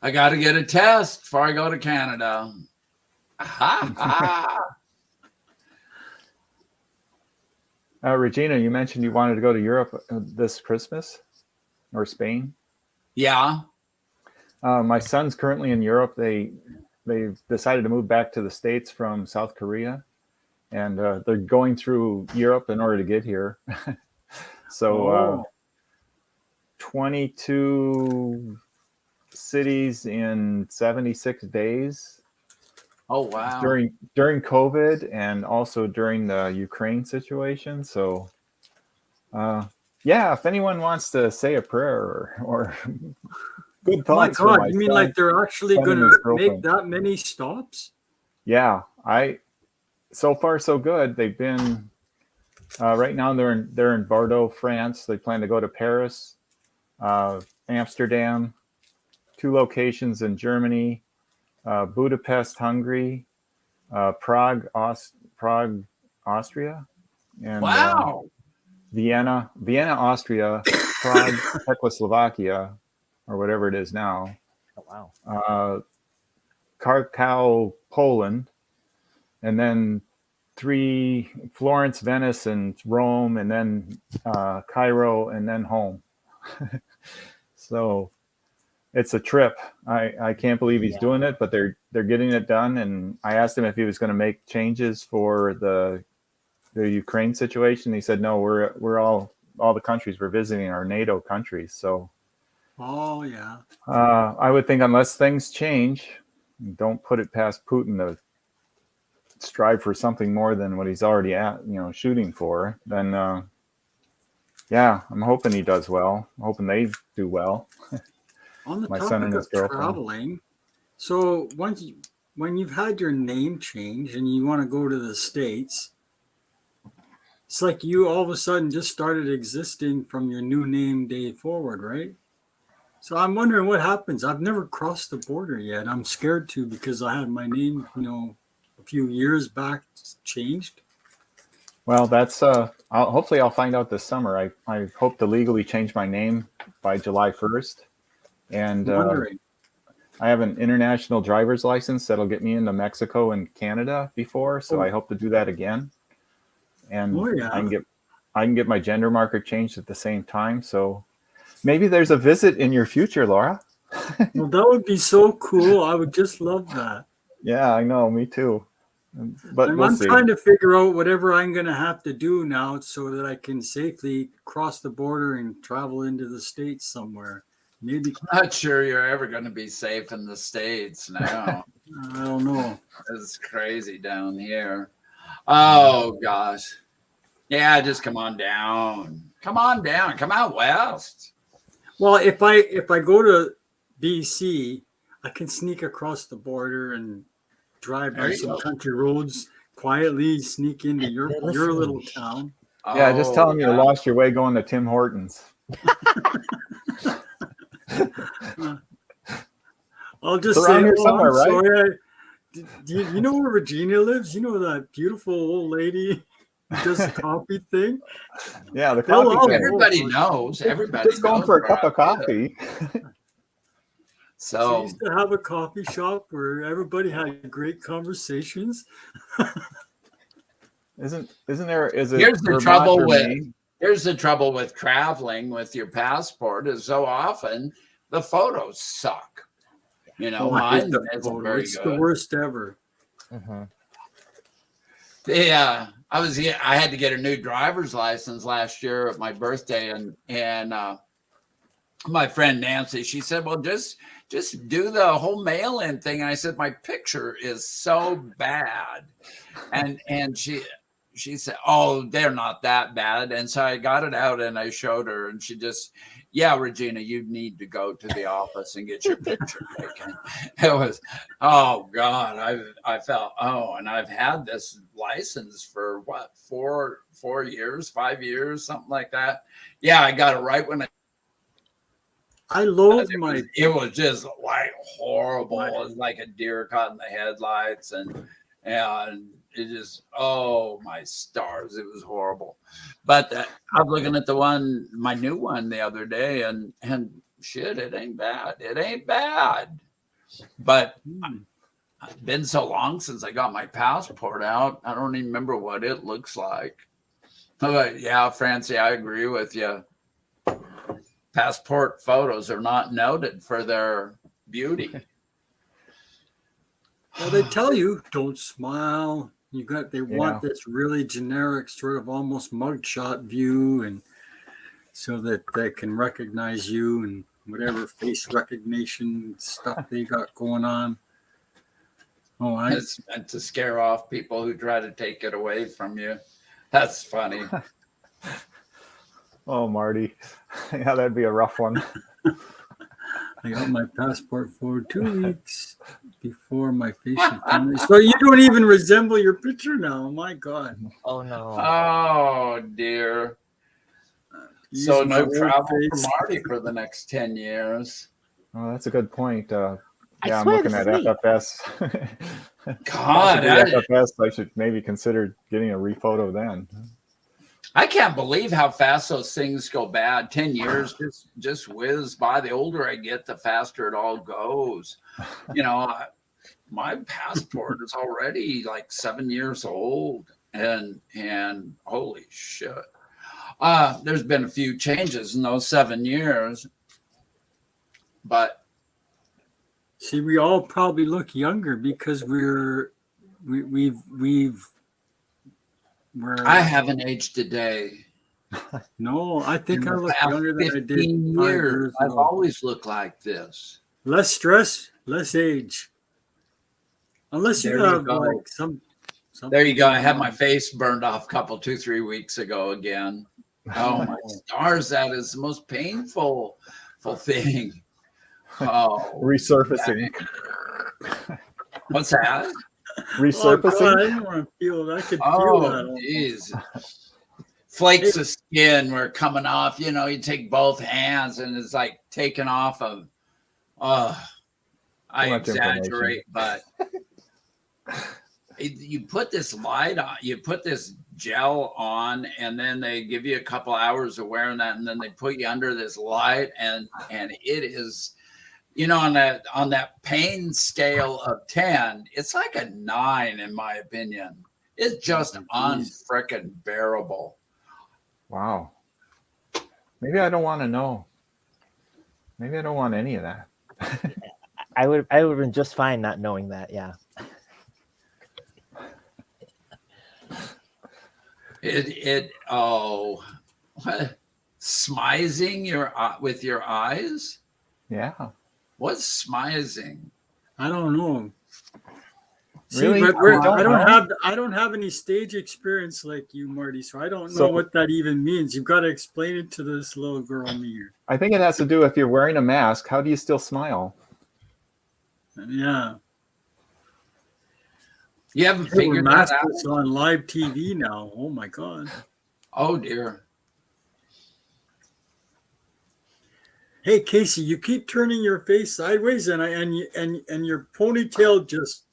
I got to get a test before I go to Canada. Regina, you mentioned you wanted to go to Europe this Christmas or Spain. Yeah. My son's currently in Europe. They've decided to move back to the States from South Korea, and they're going through Europe in order to get here. So 22 cities in 76 days Oh, wow. during COVID and also during the Ukraine situation. So, yeah, if anyone wants to say a prayer or good My thoughts for God, my you mean son, like they're actually son going and his to make girlfriend. that many stops? Yeah, so far so good. They've been right now they're in Bordeaux, France. They plan to go to Paris, Amsterdam, 2 locations in Germany, Budapest, Hungary, Prague, Austria, and Wow. Vienna, Austria, Prague, Czechoslovakia, or whatever it is now, Oh, wow. Krakow, Poland, and then 3 Florence, Venice, and Rome, and then Cairo, and then home. So it's a trip. I can't believe he's Yeah. doing it, but they're getting it done. And I asked him if he was going to make changes for the Ukraine situation. He said no. We're all the countries we're visiting are NATO countries. So Oh, yeah. I would think unless things change, don't put it past Putin to strive for something more than what he's already shooting for. Then yeah, I'm hoping he does well. I'm hoping they do well. On the My son and topic his of girlfriend. traveling, so when you've had your name change and you want to go to the States, it's like you all of a sudden just started existing from your new name day forward, right? So I'm wondering what happens. I've never crossed the border yet. I'm scared to because I had my name, a few years back changed. Well, that's hopefully I'll find out this summer. I hope to legally change my name by July 1st, and I'm wondering. I have an international driver's license that'll get me into Mexico and Canada before, so I hope to do that again. And Oh, yeah. I can get my gender marker changed at the same time. So maybe there's a visit in your future, Laura. Well, that would be so cool. I would just love that. Yeah, I know, me too. But And we'll I'm see. trying to figure out whatever I'm going to have to do now so that I can safely cross the border and travel into the States somewhere. Maybe, Not sure you're ever going to be safe in the States now. I don't know. It's crazy down here. Oh, gosh. Yeah, just come on down. Come on down. Come out west. Well, if I go to BC, I can sneak across the border and drive There on you some go. country roads, quietly sneak into your Listening. little town. Yeah, just tell Oh, them you lost your way going to Tim Hortons. I'll just It's say, around here oh, somewhere, I'm right? sorry. Do you know where Regina lives? You know that beautiful old lady who does the coffee thing? Yeah, the They'll coffee all can. Everybody know. knows. Everybody Just going knows for a where cup of I live. coffee. She So used to have a coffee shop where everybody had great conversations. Isn't there? Is it here's the Vermont trouble or with Maine? here's the trouble with traveling with your passport is so often the photos suck. Oh, I hate Mine that isn't photo. very It's the good. worst ever. Mm-hmm. Yeah, I had to get a new driver's license last year at my birthday, and my friend Nancy, she said, "Well, just do the whole mail-in thing." And I said, "My picture is so bad," and she said, "Oh, they're not that bad." And so I got it out and I showed her, and she just, "Yeah, Regina, you need to go to the office and get your picture taken." It was, oh God, I felt, and I've had this license for what, 4 years, 5 years, something like that. Yeah, I got it right when I loathe my. it was just like horrible. It was like a deer caught in the headlights, and it just, oh my stars, it was horrible. But I was looking at my new one the other day, and shit, it ain't bad. It ain't bad. But it's been so long since I got my passport out, I don't even remember what it looks like. But yeah, Francie, I agree with you. Passport photos are not noted for their beauty. Well, they tell you don't smile. They want this really generic sort of almost mugshot view, and so that they can recognize you and whatever face recognition stuff they got going on. Oh, It's meant to scare off people who try to take it away from you. That's funny. Oh, Marty. Yeah, that'd be a rough one. I got my passport for 2 weeks before my facial family. So you don't even resemble your picture now. My God. Oh no. Oh dear. Use So my no old travel for face. Marty for the next 10 years. Oh, that's a good point. I Yeah, I'm swear looking this at is me. FFS. God, Possibly FFS. I should maybe consider getting a rephoto then. I can't believe how fast those things go bad. 10 years just whiz by. The older I get, the faster it all goes. You know, my passport is already like 7 years old, and holy shit. There's been a few changes in those 7 years, but See, we all probably look younger because we're I haven't aged a day. no, I think In I the look past younger than I did 15 5 years, years I've ago. always looked like this. Less stress, less age. Unless you There you have go. like some. There you go. I had my face burned off a couple, 2-3 weeks ago again. Oh my stars! That is the most painful thing. Oh, Resurfacing. what's that? Oh, Resurfacing. God, I didn't want to feel that. I could feel Oh, that. almost. jeez. Flakes of skin were coming off. You know, you take both hands and it's like taking off of. I much exaggerate, but you put this light on, you put this gel on, and then they give you a couple hours of wearing that, and then they put you under this light, and it is, you know, on that pain scale of 10, it's like a 9 in my opinion. It's just unfrickin' bearable. Wow. Maybe I don't want to know. Maybe I don't want any of that. I would have been just fine not knowing that. Yeah. What? Smizing with your eyes? Yeah. What's smizing? I don't know. Really? See, but I don't I don't have any stage experience like you, Marty. So I don't know what that even means. You've got to explain it to this little girl me here. I think it has to do if you're wearing a mask. How do you still smile? Yeah. You haven't figured that out? It's on live TV now. Oh my God. Oh dear. Hey Casey, you keep turning your face sideways, and your ponytail just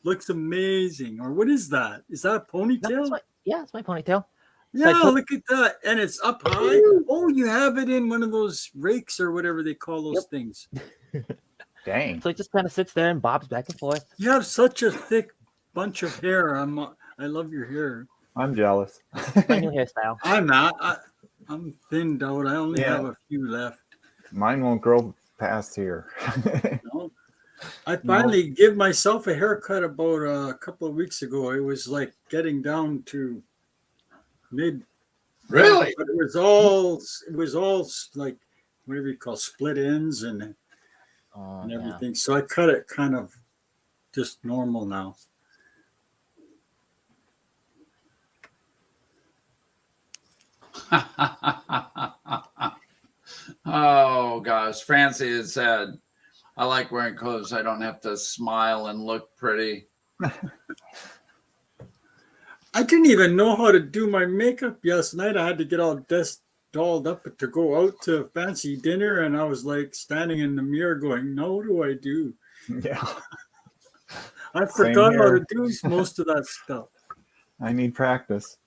looks amazing. Or what is that? Is that a ponytail? It's my ponytail. Yeah, look at that, and it's up high. Oh, you have it in one of those rakes or whatever they call those things. Dang. So it just kind of sits there and bobs back and forth. You have such a thick bunch of hair. I love your hair. I'm jealous. My new hairstyle. I'm not. I'm thinned out. I only have a few left. Mine won't grow past here. No. I finally give myself a haircut about a couple of weeks ago. It was like getting down to mid. Really? But it was all like whatever you call split ends and everything. Yeah. So I cut it kind of just normal now. Oh gosh, Francie has said, I like wearing clothes. I don't have to smile and look pretty. I didn't even know how to do my makeup yesterday. I had to get all dolled up to go out to a fancy dinner, and I was like standing in the mirror going, "No, what do I do?" Yeah. I forgot how to do most of that stuff. I need practice.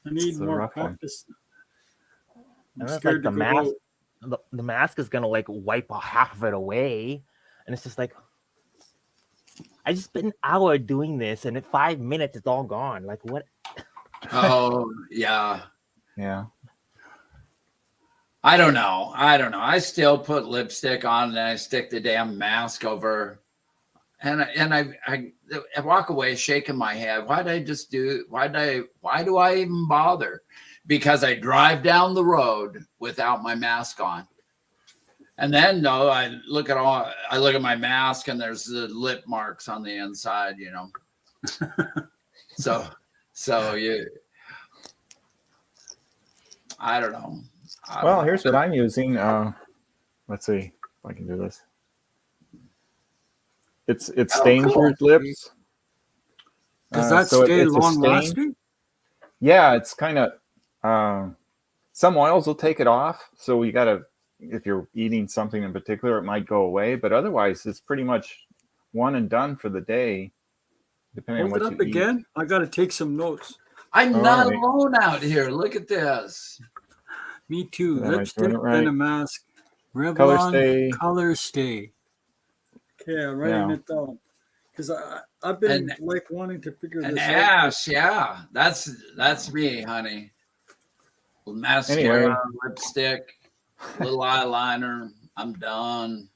I need more practice. I'm scared like the mask is gonna like wipe half of it away, and it's just like I just spent an hour doing this, and in 5 minutes it's all gone. Like what? Oh yeah. I don't know. I still put lipstick on and I stick the damn mask over, and I walk away shaking my head. Why do I even bother? because I drive down the road without my mask on. And then no, I look at my mask and there's the lip marks on the inside, you know. so you, I don't know. Well, here's what I'm using. Let's see if I can do this. It stains your lips. Does that stay long lasting? Yeah, it's kind of some oils will take it off. So you gotta, if you're eating something in particular, it might go away. But otherwise, it's pretty much one and done for the day, depending on what you eat. Again. I got to take some notes. I'm not alone out here. Look at this. Me too. Lipstick and a mask. Revlon color stay. Okay, I'm writing it down because I've been wanting to figure this out. Ash, yeah, that's me, honey. Mascara, lipstick, little eyeliner. I'm done.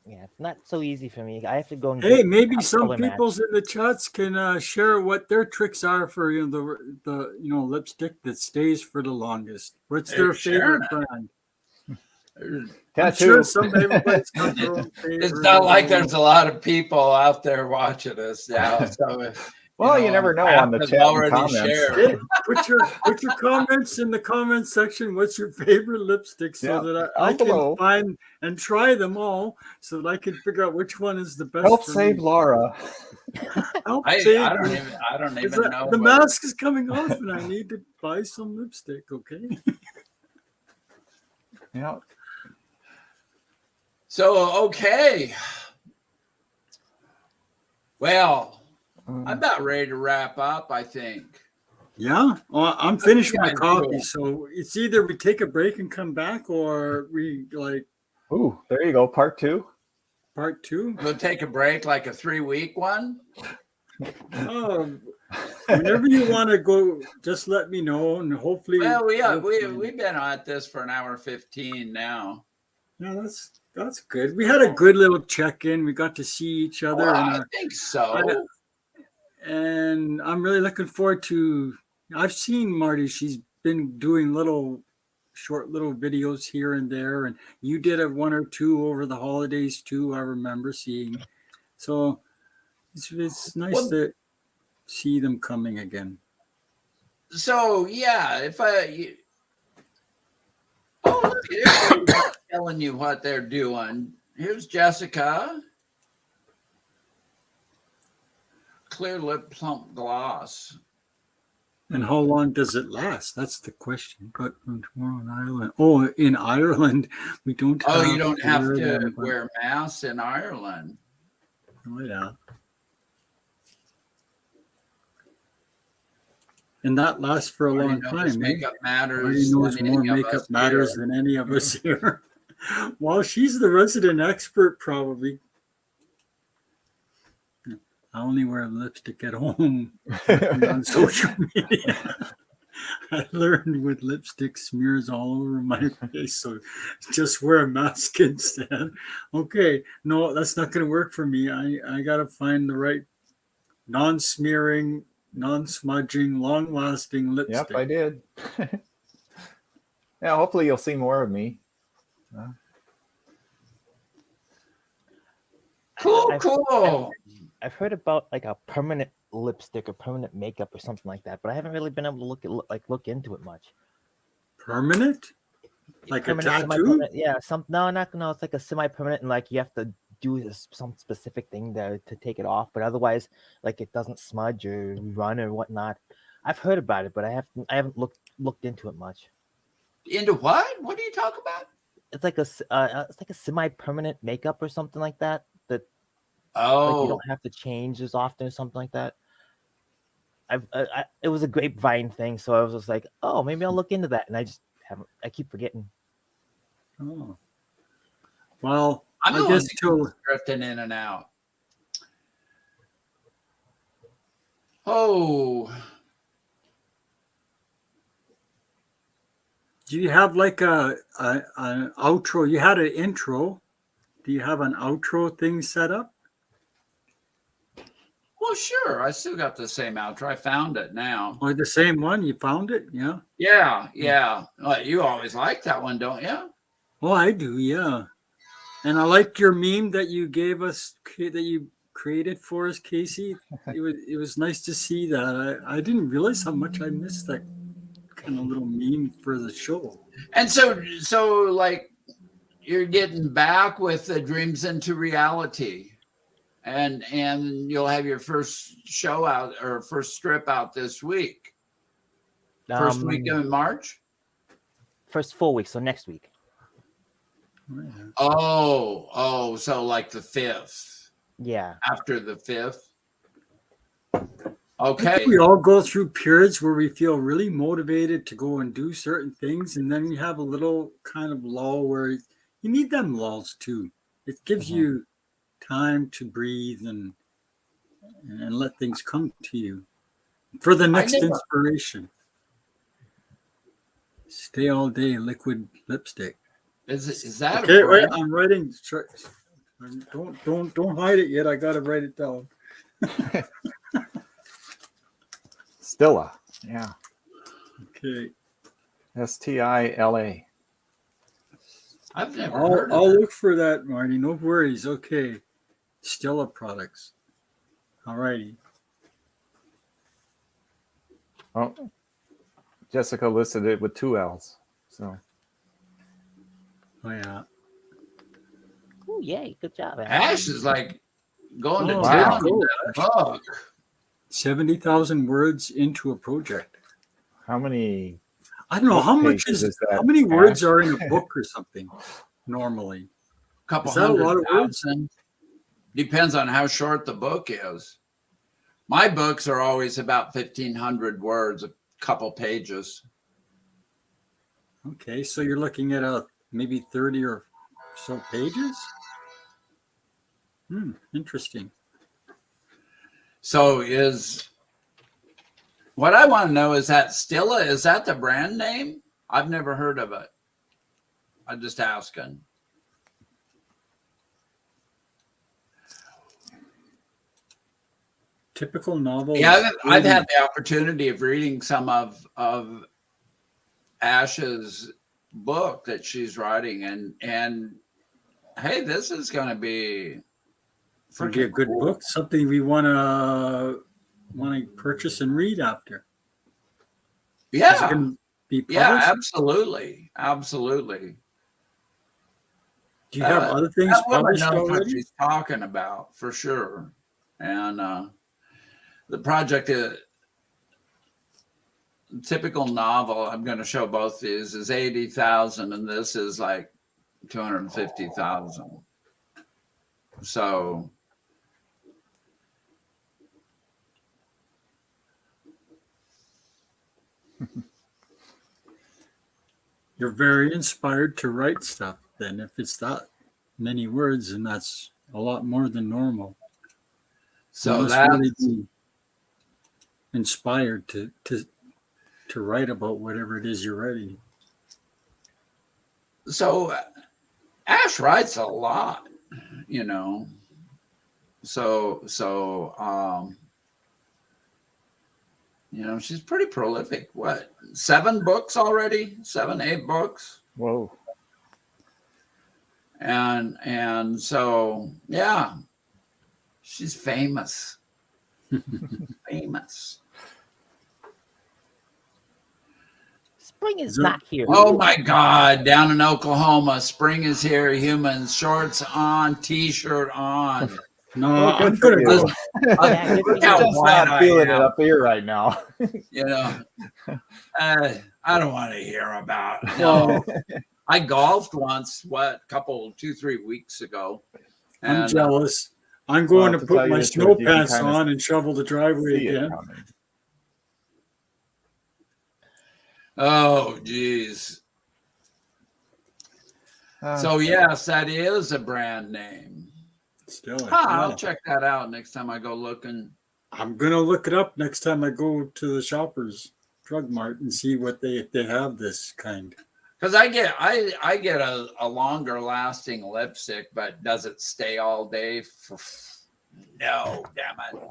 Yeah, it's not so easy for me. I have to go and maybe some people in the chats can share what their tricks are for the lipstick that stays for the longest. What's their favorite brand? I'm sure everybody's got their own favorite. It's not like there's a lot of people out there watching us now. So you never know on the chat comments. Hey, put your comments in the comment section. What's your favorite lipstick so that I can find and try them all so that I can figure out which one is the best. Help save Laura. I don't even know. The mask is coming off and I need to buy some lipstick, okay? Yeah. So, okay. Well, I'm about ready to wrap up, I think. Yeah? Well, I'm finished my coffee, so it's either we take a break and come back or we Ooh, there you go. Part 2. Part 2? We'll take a break, like a 3-week one. Whenever you want to go, just let me know, and hopefully. Well, we've been at this for an hour 15 now. Yeah, that's good. We had a good little check-in. We got to see each other. I think so. And I'm really looking forward to. I've seen Marty. She's been doing short little videos here and there, and you did one or two over the holidays too. I remember seeing. So it's nice to see them coming again. So yeah, look, here's telling you what they're doing. Here's Jessica. Clear lip plump gloss. And how long does it last? That's the question. But tomorrow in Ireland. Oh, in Ireland, we don't have you don't have to wear masks in Ireland. Oh, yeah. And that lasts for a long time. Makeup matters. Marty knows more makeup matters than any of us here. Well, she's the resident expert, probably. I only wear lipstick at home on social media. I learned with lipstick smears all over my face, so just wear a mask instead. Okay, no, that's not going to work for me. I got to find the right non-smearing, non-smudging, long-lasting lipstick. Yep, I did. Yeah, hopefully you'll see more of me. Cool. I've heard about like a permanent lipstick or permanent makeup or something like that, but I haven't really been able to look into it much. Permanent? Like permanent, a tattoo? Yeah, no, it's like a semi-permanent, and like you have to do some specific thing there to take it off, but otherwise, like it doesn't smudge or run or whatnot. I've heard about it, but I haven't looked into it much. Into what? What are you talking about? It's like a semi-permanent makeup or something like that. Oh, like you don't have to change as often or something like that. It was a grapevine thing, so I was just like, oh, maybe I'll look into that, and I just haven't. I keep forgetting. Oh, well, I guess drifting in and out. Oh, do you have like an outro? You had an intro. Do you have an outro thing set up? well, Oh, sure. I still got the same outro. I found it now. Oh, the same one? You found it? Yeah. Yeah. Well, you always like that one, don't you? Oh, I do. Yeah. And I liked your meme that you gave us, that you created for us, Casey. It was nice to see that. I didn't realize how much I missed that kind of little meme for the show. And so like you're getting back with the dreams into reality. And you'll have your first show out or first strip out this week. First week in March? First full week, so next week. Oh, so like the 5th. Yeah. After the 5th. I Okay. think we all go through periods where we feel really motivated to go and do certain things, and then you have a little kind of lull where you need them lulls too. It gives you time to breathe and let things come to you for the next inspiration. Stay all day liquid lipstick. Is that Okay? a Wait, brand? I'm writing. Don't hide it yet. I gotta write it down. Stilla. Yeah. Okay. Stila. I've never heard of I'll it. look for that, Marty. No worries. Okay. Stilla products. All righty. Oh, Jessica listed it with 2 L's. So Oh yeah. Oh, yay. Good job, Ash is like going to Oh, town there you with go, that book. 70,000 words into a project. how many? I don't know how much pages is is that, how many words Ash? are in a book or something normally. Couple Is that a lot of words? 100,000. Depends on how short the book is. My books are always about 1,500 words, a couple pages. Okay, so you're looking at maybe 30 or so pages. Interesting. So what I want to know is that Stilla, is that the brand name? I've never heard of it. I'm just asking. Typical novel. Yeah, I've had the opportunity of reading some of Ash's book that she's writing, and hey, this is going to be a good cool. book. Something we want to purchase and read after. Is it Yeah, gonna be published? yeah, absolutely. Do you have other things That woman published knows what already? she's talking about for sure, and the project typical novel. I'm going to show both these is 80,000, and this is like 250,000. So. You're very inspired to write stuff then. If it's that many words, and that's a lot more than normal. So you must that's really be inspired to write about whatever it is you're writing. so Ash writes a lot, you know. So you know, she's pretty prolific. What, 7 books already? 7, 8 books? Whoa. And so yeah, she's famous. Famous. Spring is not here. Oh my God, down in Oklahoma, spring is here. Humans, shorts on, t-shirt on. No, Well, I'm good for gonna you. go. Yeah, good for Look you. how Just white not I feeling it am. up here right now. You know, I don't want to hear about. No, I golfed once. What, 2-3 weeks ago. I'm And, jealous. I'm going Well, to to tell put you my the snow truth, you can pants kinda on and shovel the driveway See it again. coming. oh, geez. So yes, that is a brand name. Still, I'll check that out next time I go looking. I'm gonna look it up next time I go to the Shoppers Drug Mart and see what if they have this kind. Because I get a longer lasting lipstick, but does it stay all day? No, damn it.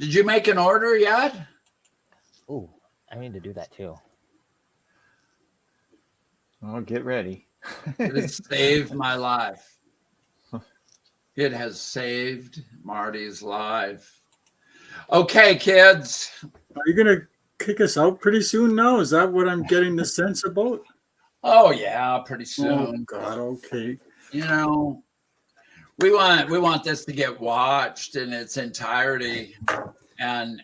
Did you make an order yet? Ooh, I need to do that too. Well, get ready. It has saved my life. It has saved Marty's life. Okay, kids. Are you gonna kick us out pretty soon now? Is that what I'm getting the sense about? Oh yeah, pretty Oh soon. God, okay. You know, we want this to get watched in its entirety, and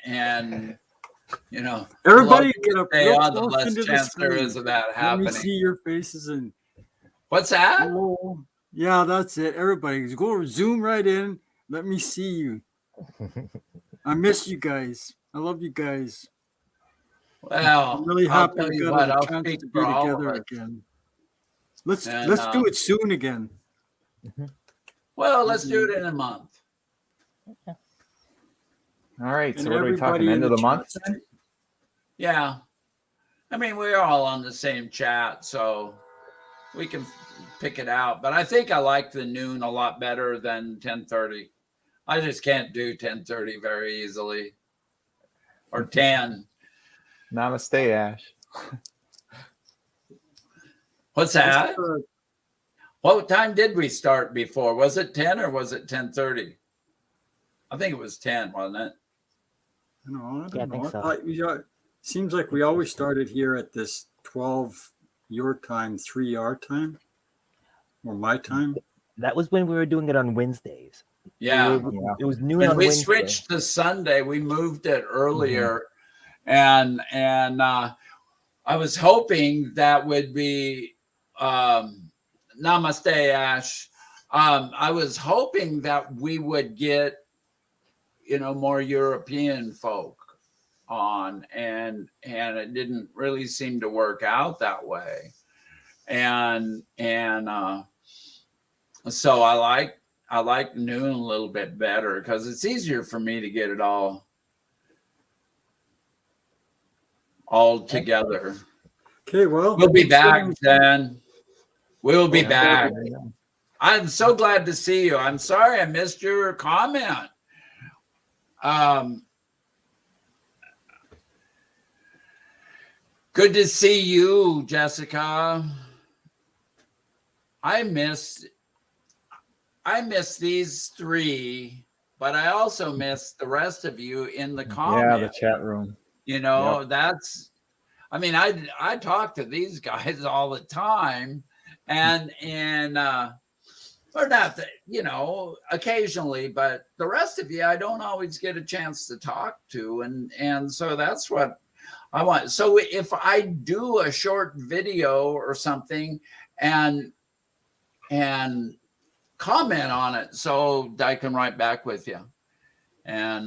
you know, Everybody the get up longer you stay real on, the close less into the chance there screen. is of that Let me happening. see your faces and What's that? oh, yeah, that's it. Everybody go zoom right in. Let me see you. I miss you guys. I love you guys. Well, I'm really I'll happy tell we you got what, a I'll chance speak to for be all of together us. again. Let's And, do it soon again. Well, let's do it in a month. All right. And So what are we talking? everybody End in of the the month? chat tonight? Yeah. I mean, we're all on the same chat, so we can pick it out. But I think I like the noon a lot better than 10:30. I just can't do 10:30 very easily. Or 10. Namaste, Ash. What's that? Let's, What time did we start before? Was it 10 or was it 10:30? I think it was 10, wasn't it? I don't Yeah, I know. think so. Seems like we always started here at this 12 your time, 3 our time, or my time. That was when we were doing it on Wednesdays. Yeah. It was noon When on we Wednesday. switched to Sunday, we moved it earlier. And I was hoping that would be Namaste, Ash. I was hoping that we would get, more European folk on, and it didn't really seem to work out that way. And so I like noon a little bit better because it's easier for me to get it all together. Okay, well, We'll be back then. We'll be back. Yeah. I'm so glad to see you. I'm sorry I missed your comment. Good to see you, Jessica. I miss these three, but I also miss the rest of you in the comments. Yeah, the chat room. That's, I mean, I talk to these guys all the time, and or not, occasionally, but the rest of you, I don't always get a chance to talk to, and so that's what I want. So if I do a short video or something, and comment on it, so I can write back with you, and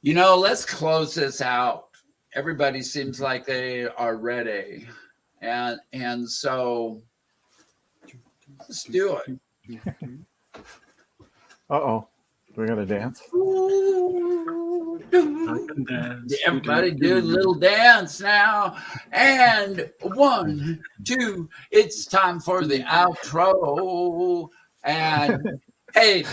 let's close this out. Everybody seems like they are ready, and so let's do it. Uh-oh. We got to dance? Everybody do a little dance now. And 1, 2, it's time for the outro. And hey,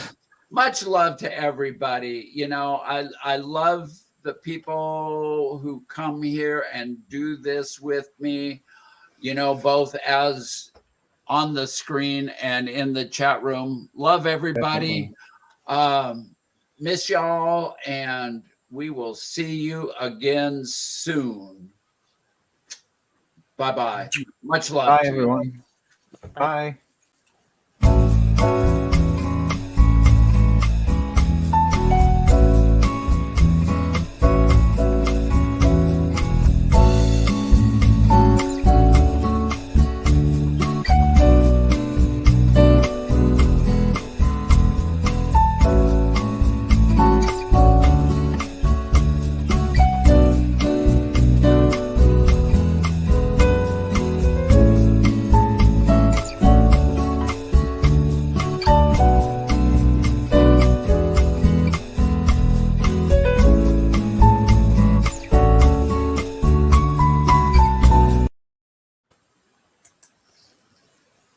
much love to everybody. I love the people who come here and do this with me, both as on the screen and in the chat room. Love everybody. Miss y'all, and we will see you again soon. Bye-bye. Much love. Bye, everyone. Bye.